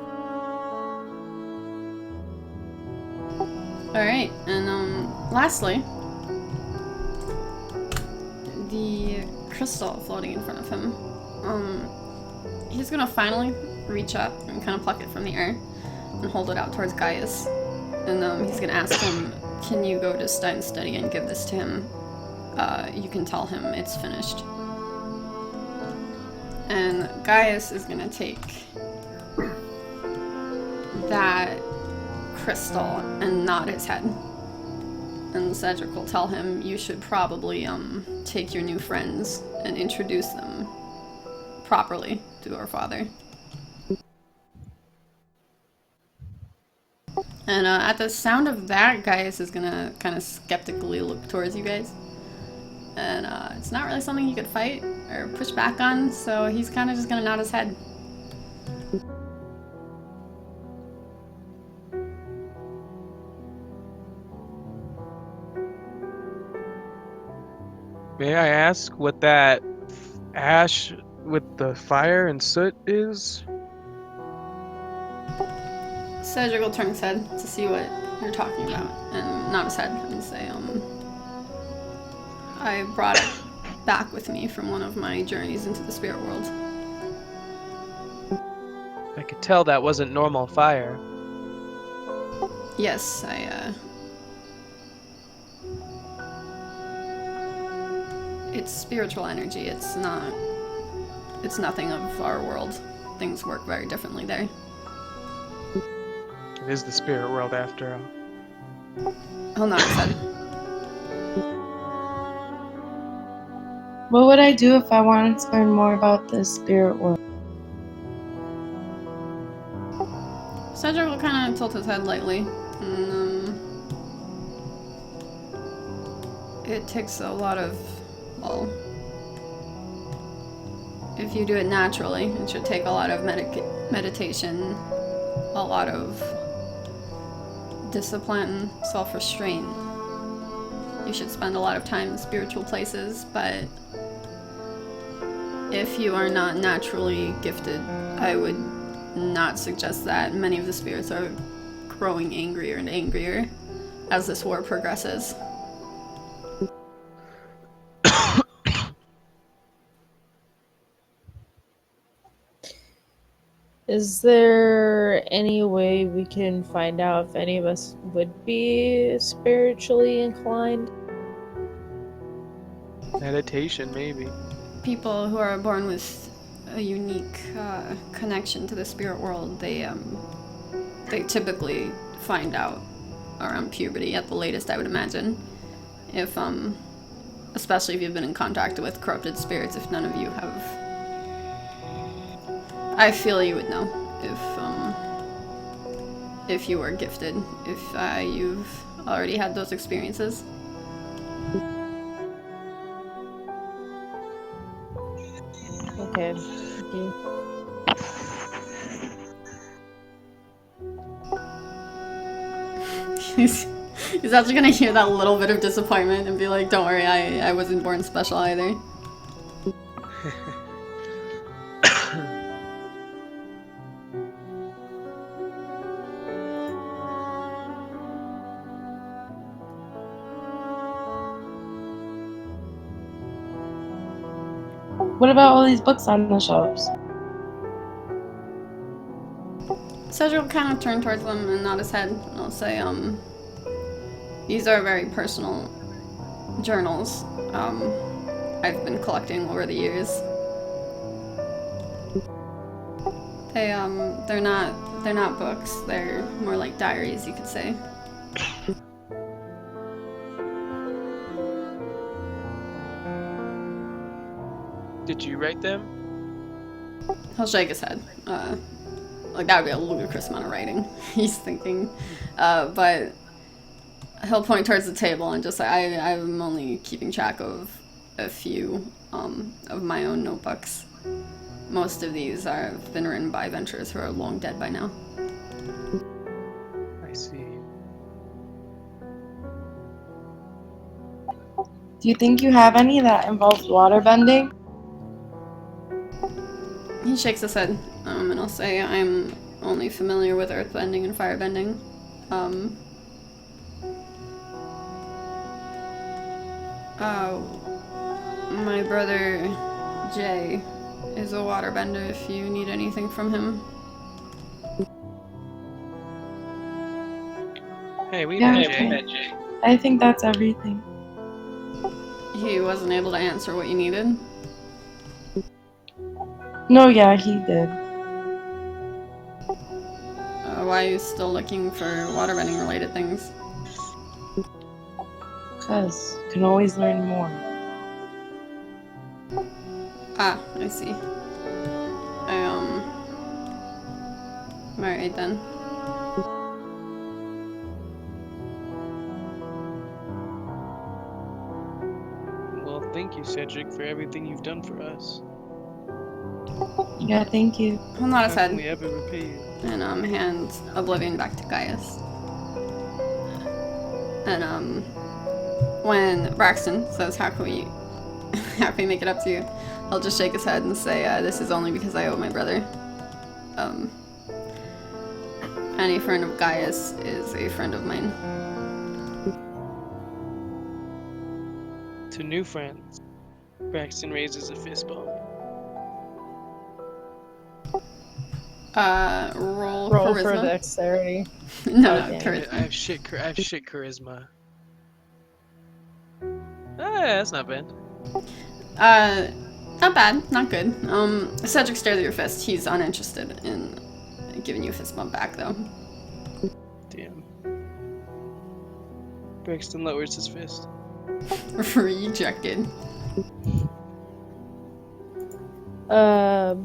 Speaker 1: Alright, and lastly, the crystal floating in front of him. He's gonna finally reach up and kind of pluck it from the air and hold it out towards Gaius. And he's gonna ask him, can you go to Stein Study and give this to him? You can tell him it's finished. And Gaius is gonna take that crystal and nod his head. And Cedric will tell him you should probably take your new friends and introduce them properly to our father. And at the sound of that, Gaius is gonna kind of skeptically look towards you guys. And it's not really something he could fight or push back on, so he's kind of just gonna nod his head.
Speaker 2: May I ask what that ash with the fire and soot is?
Speaker 1: Cedric will turn his head to see what you're talking about, and nod his head and say, I brought it back with me from one of my journeys into the spirit world.
Speaker 2: I could tell that wasn't normal fire.
Speaker 1: Yes, it's spiritual energy. It's nothing of our world. Things work very differently there.
Speaker 2: It is the spirit world after all.
Speaker 1: He'll nod his head.
Speaker 3: What would I do if I wanted to learn more about the spirit world?
Speaker 1: Cedric will kind of tilt his head lightly. And, it takes a lot of, well, if you do it naturally, it should take a lot of meditation, a lot of discipline, self-restraint. You should spend a lot of time in spiritual places, but if you are not naturally gifted, I would not suggest that. Many of the spirits are growing angrier and angrier as this war progresses.
Speaker 5: Is there any way we can find out if any of us would be spiritually inclined?
Speaker 2: Meditation, maybe.
Speaker 1: People who are born with a unique connection to the spirit world, they typically find out around puberty at the latest, I would imagine. If especially if you've been in contact with corrupted spirits, if none of you have, I feel you would know if you were gifted, if you've already had those experiences.
Speaker 5: Okay. Thank you.
Speaker 1: He's actually gonna hear that little bit of disappointment and be like, don't worry, I wasn't born special either.
Speaker 3: What about all these books on the shelves?
Speaker 1: Cedric will kind of turn towards them and nod his head, and I'll say, these are very personal journals I've been collecting over the years. They're not books, they're more like diaries, you could say.
Speaker 2: Did you write them?
Speaker 1: He'll shake his head. Like, that would be a ludicrous amount of writing, he's thinking. But he'll point towards the table and just say, I'm only keeping track of a few of my own notebooks. Most of these have been written by adventurers who are long dead by now.
Speaker 2: I see.
Speaker 3: Do you think you have any that involves waterbending?
Speaker 1: He shakes his head, and I'll say I'm only familiar with earthbending and firebending. My brother Jay is a waterbender if you need anything from him.
Speaker 2: Hey, we
Speaker 3: Yeah,
Speaker 2: met
Speaker 3: okay.
Speaker 2: Jay.
Speaker 3: I think that's everything.
Speaker 1: He wasn't able to answer what you needed.
Speaker 3: No, yeah, he did.
Speaker 1: why are you still looking for waterbending related things?
Speaker 3: Because can always learn more.
Speaker 1: Ah, I see. Alright then.
Speaker 2: Well, thank you, Cedric, for everything you've done for us.
Speaker 3: Yeah, thank you.
Speaker 1: Hold on his
Speaker 2: How can
Speaker 1: head.
Speaker 2: we ever repay you?
Speaker 1: And hand Oblivion back to Gaius. And when Braxton says, how can we make it up to you? I'll just shake his head and say, this is only because I owe my brother. Any friend of Gaius is a friend of mine.
Speaker 2: To new friends, Braxton raises a fist bump.
Speaker 1: Roll
Speaker 5: Roll
Speaker 1: charisma.
Speaker 5: for dexterity.
Speaker 1: No,
Speaker 5: Oh,
Speaker 1: no,
Speaker 5: dang.
Speaker 1: charisma.
Speaker 2: I have shit charisma. That's not bad.
Speaker 1: Not bad, not good. Cedric stares at your fist. He's uninterested in giving you a fist bump back, though.
Speaker 2: Damn. Braxton lowers his fist.
Speaker 1: Rejected.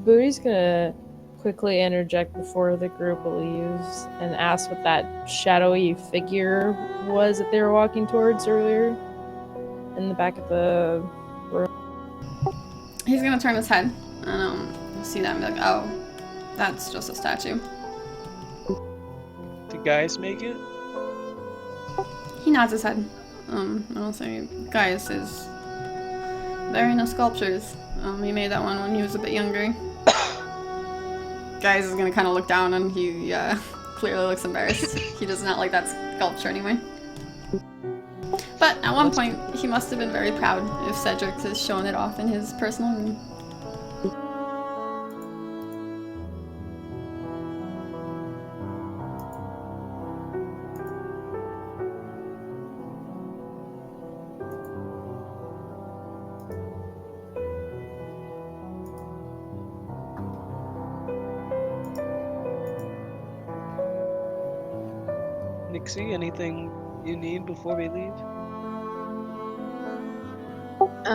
Speaker 5: Booty's gonna quickly interject before the group leaves and ask what that shadowy figure was that they were walking towards earlier in the back of the room.
Speaker 1: He's gonna turn his head and see that and be like, oh, that's just a statue.
Speaker 2: Did Gaius make it?
Speaker 1: He nods his head. I'll say Gaius is very into sculptures. He made that one when he was a bit younger. Gaius is gonna kind of look down and he clearly looks embarrassed. He does not like that sculpture anyway. But at one point, he must have been very proud if Cedric has shown it off in his personal room.
Speaker 2: Nixie, anything you need before we leave?
Speaker 6: I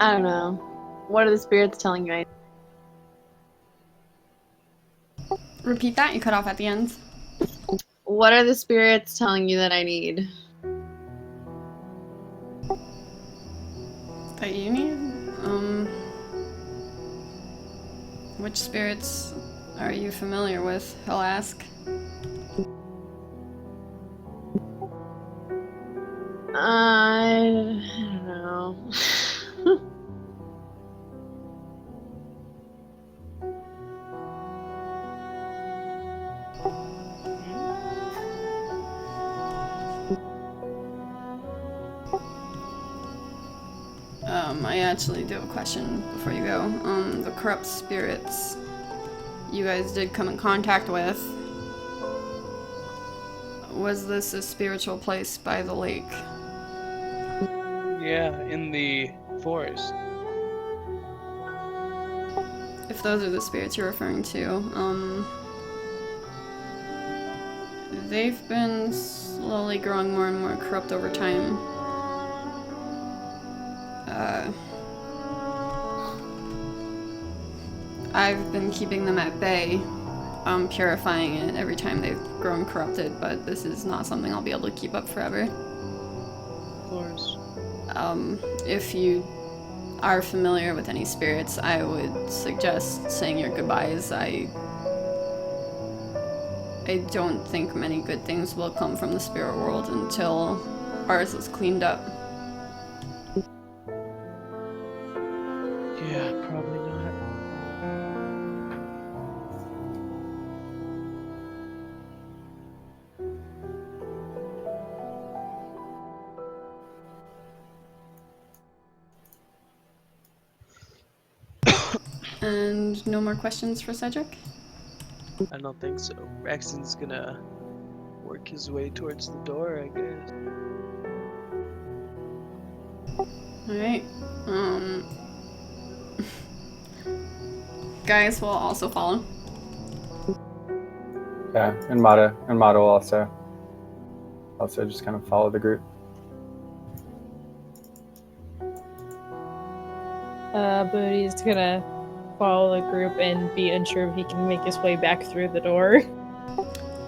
Speaker 6: don't know. What are the spirits telling you?
Speaker 1: Repeat that, you cut off at the end.
Speaker 6: What are the spirits telling you that I need?
Speaker 1: That you need? Which spirits are you familiar with? He'll ask.
Speaker 6: I don't know.
Speaker 1: I actually do have a question before you go. The corrupt spirits you guys did come in contact with, was this a spiritual place by the lake?
Speaker 2: Yeah, in the forest.
Speaker 1: If those are the spirits you're referring to, they've been slowly growing more and more corrupt over time. I've been keeping them at bay, purifying it every time they've grown corrupted, but this is not something I'll be able to keep up forever.
Speaker 2: Of course.
Speaker 1: If you are familiar with any spirits, I would suggest saying your goodbyes. I don't think many good things will come from the spirit world until ours is cleaned up.
Speaker 2: Yeah, probably not.
Speaker 1: And no more questions for Cedric?
Speaker 2: I don't think so. Braxton's gonna work his way towards the door, I guess.
Speaker 1: Alright. Gaius will also follow.
Speaker 4: Yeah, and Mata will also just kind of follow the group.
Speaker 5: Booty's gonna follow the group and be unsure if he can make his way back through the door.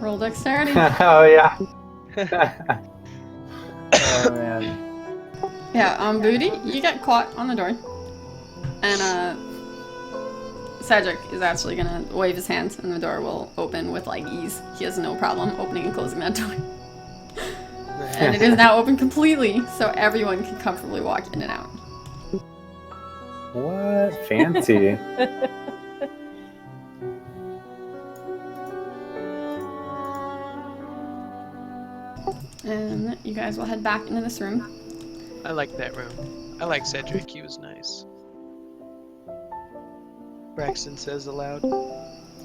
Speaker 1: Roll dexterity.
Speaker 4: Oh yeah. Oh man.
Speaker 1: Yeah, Booty, you get caught on the door. And Cedric is actually gonna wave his hand and the door will open with like ease. He has no problem opening and closing that door. And it is now open completely, so everyone can comfortably walk in and out.
Speaker 4: What? Fancy.
Speaker 1: And you guys will head back into this room.
Speaker 2: I like that room. I like Cedric. He was nice. Braxton says aloud.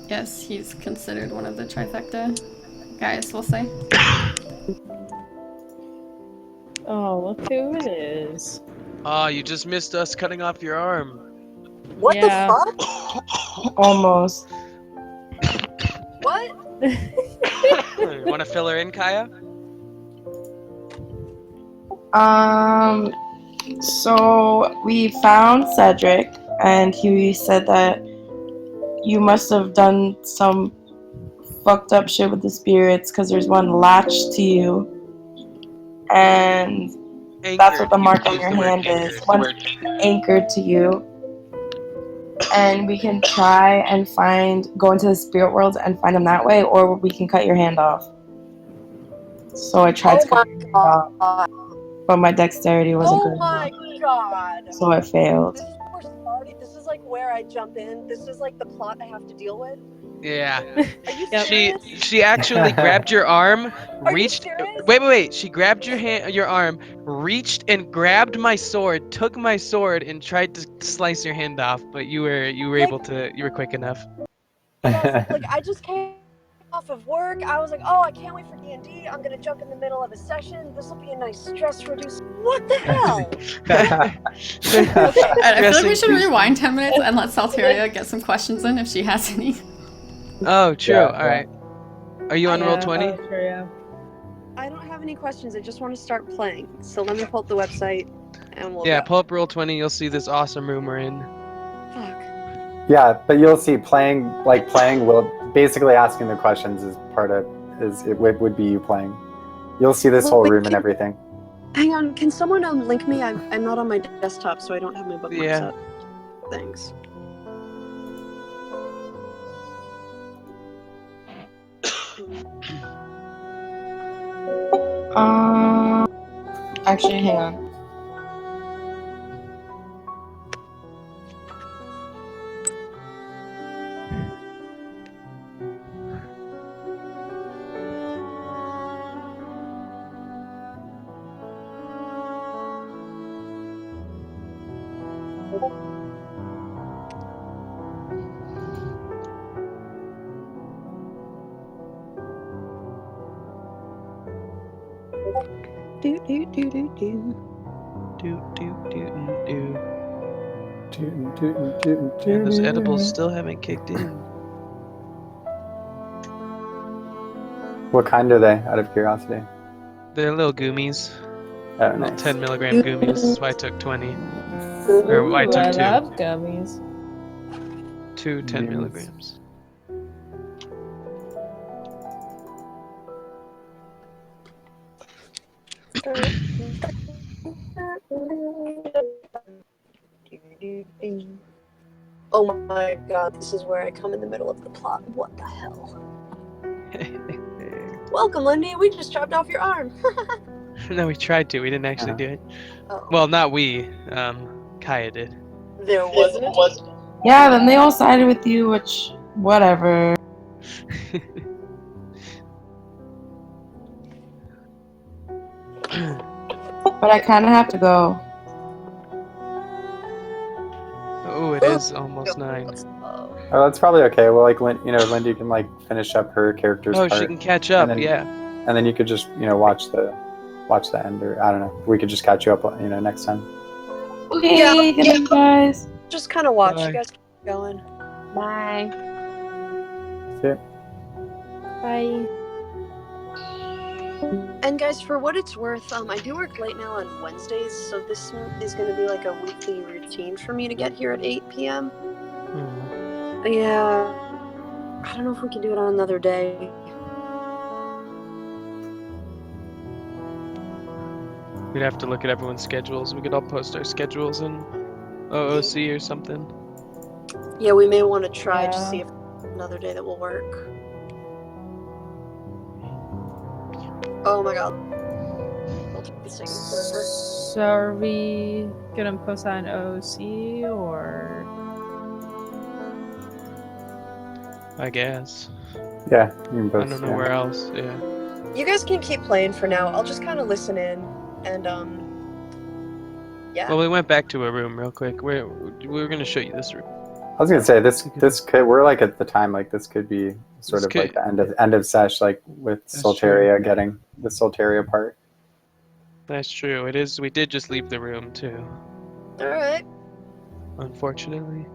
Speaker 1: Yes, he's considered one of the trifecta. Gaius will say.
Speaker 5: Oh, look who it is.
Speaker 2: Oh, you just missed us cutting off your arm.
Speaker 7: What
Speaker 5: Yeah.
Speaker 7: the fuck?
Speaker 3: Almost.
Speaker 7: What?
Speaker 2: You want to fill her in, Kaya?
Speaker 3: So we found Cedric, and he said that you must have done some fucked up shit with the spirits because there's one latched to you, and that's what the mark on your hand is. One's anchored to you. And we can try and go into the spirit world and find him that way, or we can cut your hand off. So I tried to cut your hand off, but my dexterity wasn't
Speaker 7: Oh
Speaker 3: good
Speaker 7: my
Speaker 3: enough,
Speaker 7: god.
Speaker 3: so I failed.
Speaker 7: This is where started. This is like where I jump in. This is like the plot I have to deal with.
Speaker 2: Yeah.
Speaker 7: Are you
Speaker 5: Yep.
Speaker 7: serious?
Speaker 2: She actually grabbed your arm,
Speaker 7: Are you
Speaker 2: reached.
Speaker 7: serious?
Speaker 2: Wait. She grabbed your arm, reached and grabbed my sword, took my sword, and tried to slice your hand off. But you were able to. You were quick enough.
Speaker 7: Yes, like I just came off of work. I was like, oh, I can't wait for D&D. I'm gonna jump in the middle of a session. This will be a nice stress reducer. What the hell?
Speaker 1: Alright, I feel like we should
Speaker 2: Dressing-
Speaker 1: rewind 10 minutes and let Salteria get some questions in if she has any.
Speaker 2: Oh, true.
Speaker 4: Yeah.
Speaker 2: All right. Are you on
Speaker 5: Yeah,
Speaker 2: roll 20?
Speaker 5: oh, sure, yeah.
Speaker 7: I don't have any questions. I just want to start playing. So let me pull up the website and we'll
Speaker 2: Yeah,
Speaker 7: go.
Speaker 2: pull up roll 20. You'll see this awesome room we're in.
Speaker 7: Fuck.
Speaker 4: Yeah, but you'll see playing will basically asking the questions is part of would be you playing. You'll see this
Speaker 7: Well,
Speaker 4: whole
Speaker 7: wait,
Speaker 4: room and
Speaker 7: can-
Speaker 4: everything.
Speaker 7: Hang on, can someone link me? I'm not on my desktop, so I don't have my bookmarks
Speaker 2: Yeah.
Speaker 7: up. Thanks.
Speaker 3: Actually, hang on.
Speaker 7: Do do do do do.
Speaker 2: Man, those edibles still haven't kicked in.
Speaker 4: What kind are they, out of curiosity?
Speaker 2: They're little gummies.
Speaker 4: Oh,
Speaker 2: Little
Speaker 4: nice.
Speaker 2: 10 milligram gummies. That's why I took 20. Or why I
Speaker 5: Ooh,
Speaker 2: took
Speaker 5: I
Speaker 2: two.
Speaker 5: love gummies.
Speaker 2: Two 10
Speaker 4: Yes.
Speaker 2: milligrams.
Speaker 7: Oh my god, this is where I come in the middle of the plot. What the hell? Welcome, Lindy. We just chopped off your arm.
Speaker 2: No, we tried to. We didn't actually
Speaker 4: Yeah.
Speaker 2: do it.
Speaker 7: Oh.
Speaker 2: Well, not we. Kaya did.
Speaker 7: There wasn't a
Speaker 3: Yeah, then they all sided with you, which, whatever. But I kind of have to go.
Speaker 2: Oh, it is almost 9.
Speaker 4: Oh, that's probably okay. Well, like, Lindy can like finish up her character's
Speaker 2: Oh,
Speaker 4: part.
Speaker 2: she can catch up.
Speaker 4: then-
Speaker 2: Yeah.
Speaker 4: and then you could just watch the end, or I don't know. We could just catch you up next time.
Speaker 3: Okay, good night, guys.
Speaker 7: Just kind of watch.
Speaker 2: Bye.
Speaker 7: You guys keep going.
Speaker 6: Bye.
Speaker 4: See ya.
Speaker 5: Bye.
Speaker 7: And guys, for what it's worth, I do work late now on Wednesdays, so this is going to be like a weekly routine for me to get here at 8 p.m. Yeah. I don't know if we can do it on another day.
Speaker 2: We'd have to look at everyone's schedules. We could all post our schedules in OOC or something.
Speaker 7: Yeah, we may want to try to
Speaker 3: Yeah.
Speaker 7: see if another day that will work. Oh my god. I'll take this thing forever.
Speaker 5: So are we gonna post that on OOC or?
Speaker 2: I guess.
Speaker 4: Yeah, you can
Speaker 2: I
Speaker 4: both.
Speaker 2: don't know where else. Yeah.
Speaker 7: You guys can keep playing for now. I'll just kind of listen in and yeah.
Speaker 2: Well, we went back to a room real quick. We were gonna show you this room.
Speaker 4: I was gonna say this could, we're like at the time, like this could be sort
Speaker 2: This
Speaker 4: of
Speaker 2: could-
Speaker 4: like the end of sesh, like with
Speaker 2: That's
Speaker 4: Solteria getting the Solteria part.
Speaker 2: That's true. It is. We did just leave the room too,
Speaker 7: Alright.
Speaker 2: unfortunately.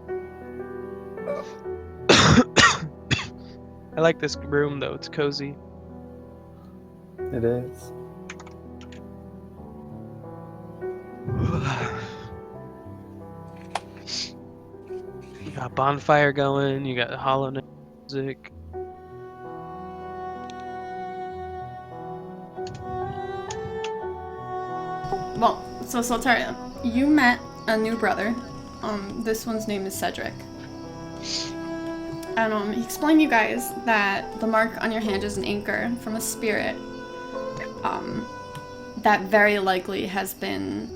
Speaker 2: I like this room though. It's cozy.
Speaker 4: It is.
Speaker 2: You got bonfire going. You got Hollow Knight music.
Speaker 1: Well, so Soltaria, you met a new brother. This one's name is Cedric. And he explained to you guys that the mark on your hand is an anchor from a spirit that very likely has been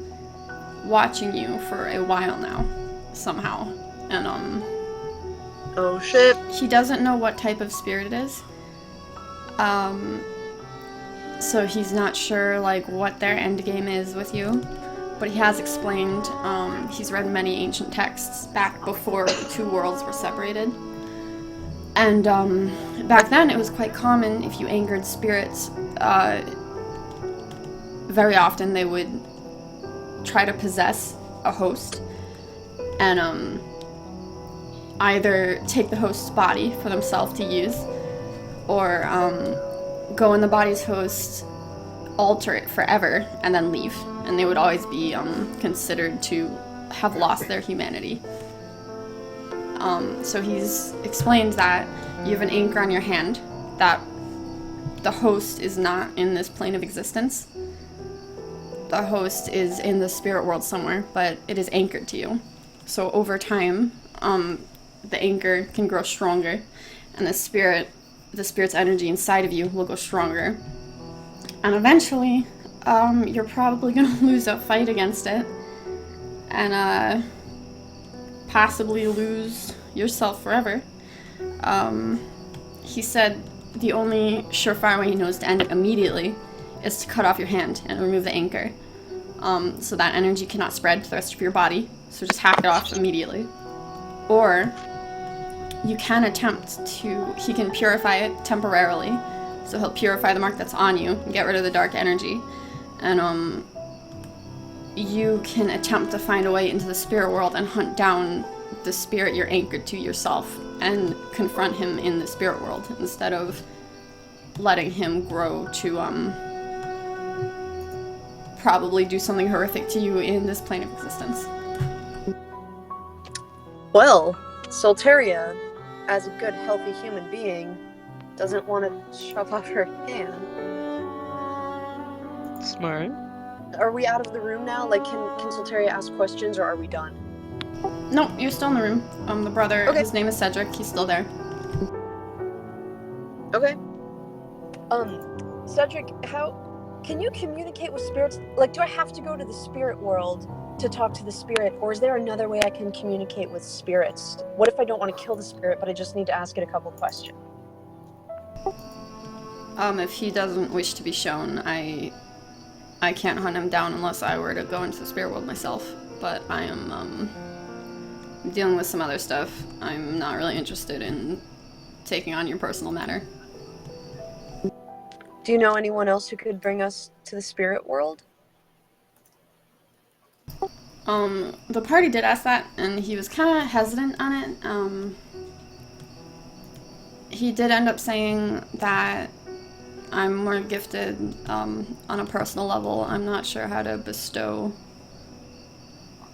Speaker 1: watching you for a while now, somehow. And
Speaker 7: Oh shit.
Speaker 1: he doesn't know what type of spirit it is. So he's not sure like what their end game is with you. But he has explained, he's read many ancient texts back before the two worlds were separated. And back then it was quite common if you angered spirits, very often they would try to possess a host and either take the host's body for themselves to use or go in the body's host, alter it forever, and then leave. And they would always be considered to have lost their humanity. So he's explained that you have an anchor on your hand, that the host is not in this plane of existence. The host is in the spirit world somewhere, but it is anchored to you. So over time, the anchor can grow stronger, and the spirit's energy inside of you will go stronger. And eventually, you're probably gonna lose a fight against it, and possibly lose yourself forever. He said the only surefire way he knows to end it immediately is to cut off your hand and remove the anchor, so that energy cannot spread to the rest of your body. So just hack it off immediately. Or you can attempt to, he can purify it temporarily. So he'll purify the mark that's on you and get rid of the dark energy. And you can attempt to find a way into the spirit world and hunt down the spirit you're anchored to yourself and confront him in the spirit world instead of letting him grow to probably do something horrific to you in this plane of existence.
Speaker 7: Well, Solteria, as a good, healthy human being, doesn't want to shove off her hand.
Speaker 2: Smart.
Speaker 7: Are we out of the room now? Like, can Solteria ask questions, or are we done?
Speaker 1: No, you're still in the room. The brother,
Speaker 7: Okay.
Speaker 1: his name is Cedric, he's still there.
Speaker 7: Okay. Cedric, how can you communicate with spirits? Like, do I have to go to the spirit world to talk to the spirit, or is there another way I can communicate with spirits? What if I don't want to kill the spirit, but I just need to ask it a couple questions?
Speaker 1: If he doesn't wish to be shown, I can't hunt him down unless I were to go into the spirit world myself. But I am dealing with some other stuff. I'm not really interested in taking on your personal matter.
Speaker 7: Do Do you know anyone else who could bring us to the spirit world?
Speaker 1: The party did ask that, and he was kind of hesitant on it. He did end up saying that I'm more gifted on a personal level. I'm not sure how to bestow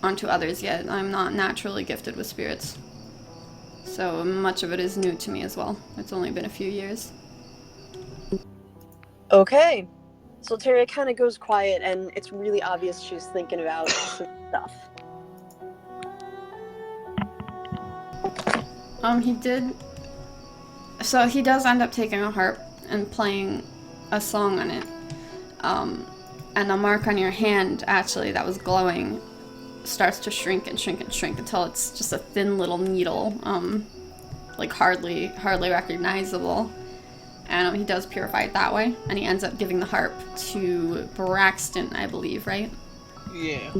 Speaker 1: onto others yet. I'm not naturally gifted with spirits. So much of it is new to me as well. It's only been a few years.
Speaker 7: Okay. Solteria kind of goes quiet, and it's really obvious she's thinking about some stuff.
Speaker 1: He did. So he does end up taking a harp and playing a song on it. And the mark on your hand, actually, that was glowing, starts to shrink and shrink and shrink until it's just a thin little needle, like hardly recognizable. And he does purify it that way, and he ends up giving the harp to Braxton, I believe, right?
Speaker 2: Yeah.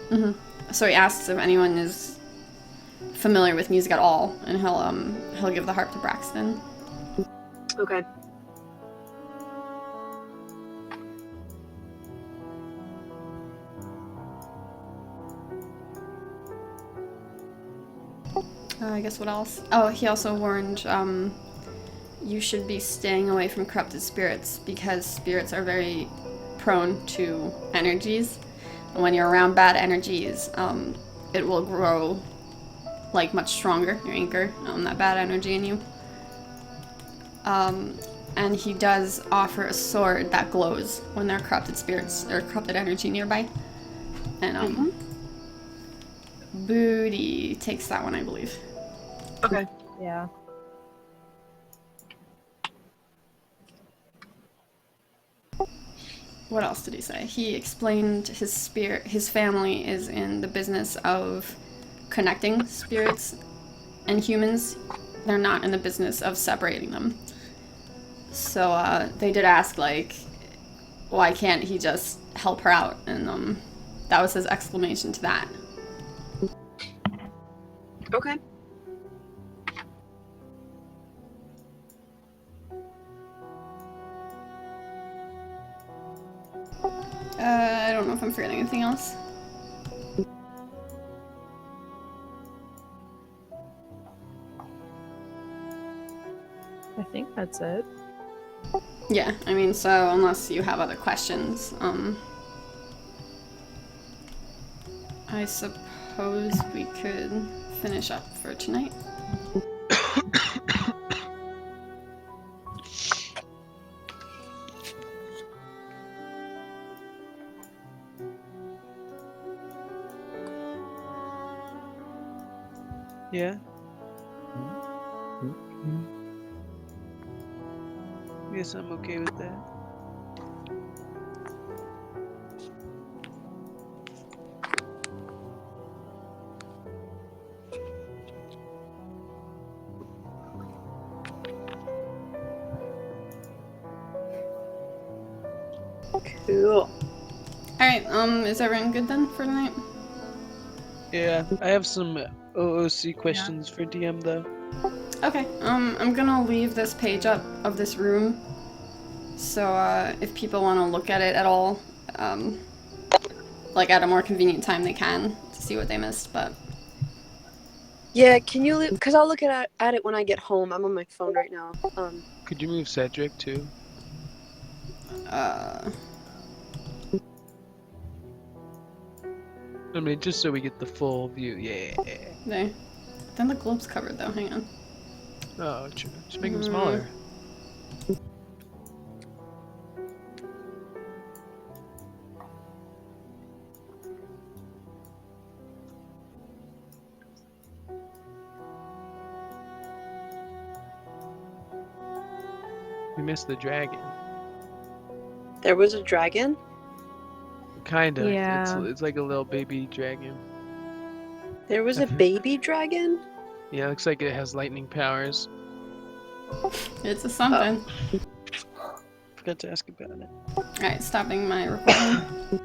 Speaker 1: Mm-hmm. So he asks if anyone is familiar with music at all, and he'll give the harp to Braxton.
Speaker 7: Okay.
Speaker 1: I guess what else? Oh, he also warned you should be staying away from corrupted spirits because spirits are very prone to energies. And when you're around bad energies, it will grow like much stronger, your anchor, that bad energy in you. And he does offer a sword that glows when there are corrupted spirits or corrupted energy nearby. And Booty takes that one, I believe.
Speaker 7: Okay.
Speaker 5: Yeah.
Speaker 1: What else did he say? He explained his family is in the business of connecting spirits and humans. They're not in the business of separating them. So they did ask, like, why can't he just help her out? And that was his exclamation to that.
Speaker 7: Okay.
Speaker 1: I don't know if I'm forgetting anything else.
Speaker 5: I think that's it.
Speaker 1: Yeah, I mean, so unless you have other questions, I suppose we could finish up for tonight.
Speaker 2: Yeah. Guess I'm okay with that.
Speaker 7: Cool.
Speaker 1: Alright, is everyone good then for tonight?
Speaker 2: Yeah, I have some OOC questions for DM though.
Speaker 1: Okay, I'm gonna leave this page up of this room, so if people want to look at it at all, like at a more convenient time they can to see what they missed, but...
Speaker 7: Yeah, can you leave? Because I'll look at it when I get home. I'm on my phone right now.
Speaker 2: Could you move Cedric too? I mean, just so we get the full view. Yeah.
Speaker 1: There. Then the globe's covered though, hang on.
Speaker 2: Oh, true. Just make him smaller. We missed the dragon.
Speaker 7: There was a dragon?
Speaker 2: Kinda.
Speaker 5: Yeah.
Speaker 2: It's like a little baby dragon.
Speaker 7: There was a baby dragon?
Speaker 2: Yeah, looks like it has lightning powers.
Speaker 1: It's a something.
Speaker 2: Forgot to ask about it.
Speaker 1: Alright, stopping my recording.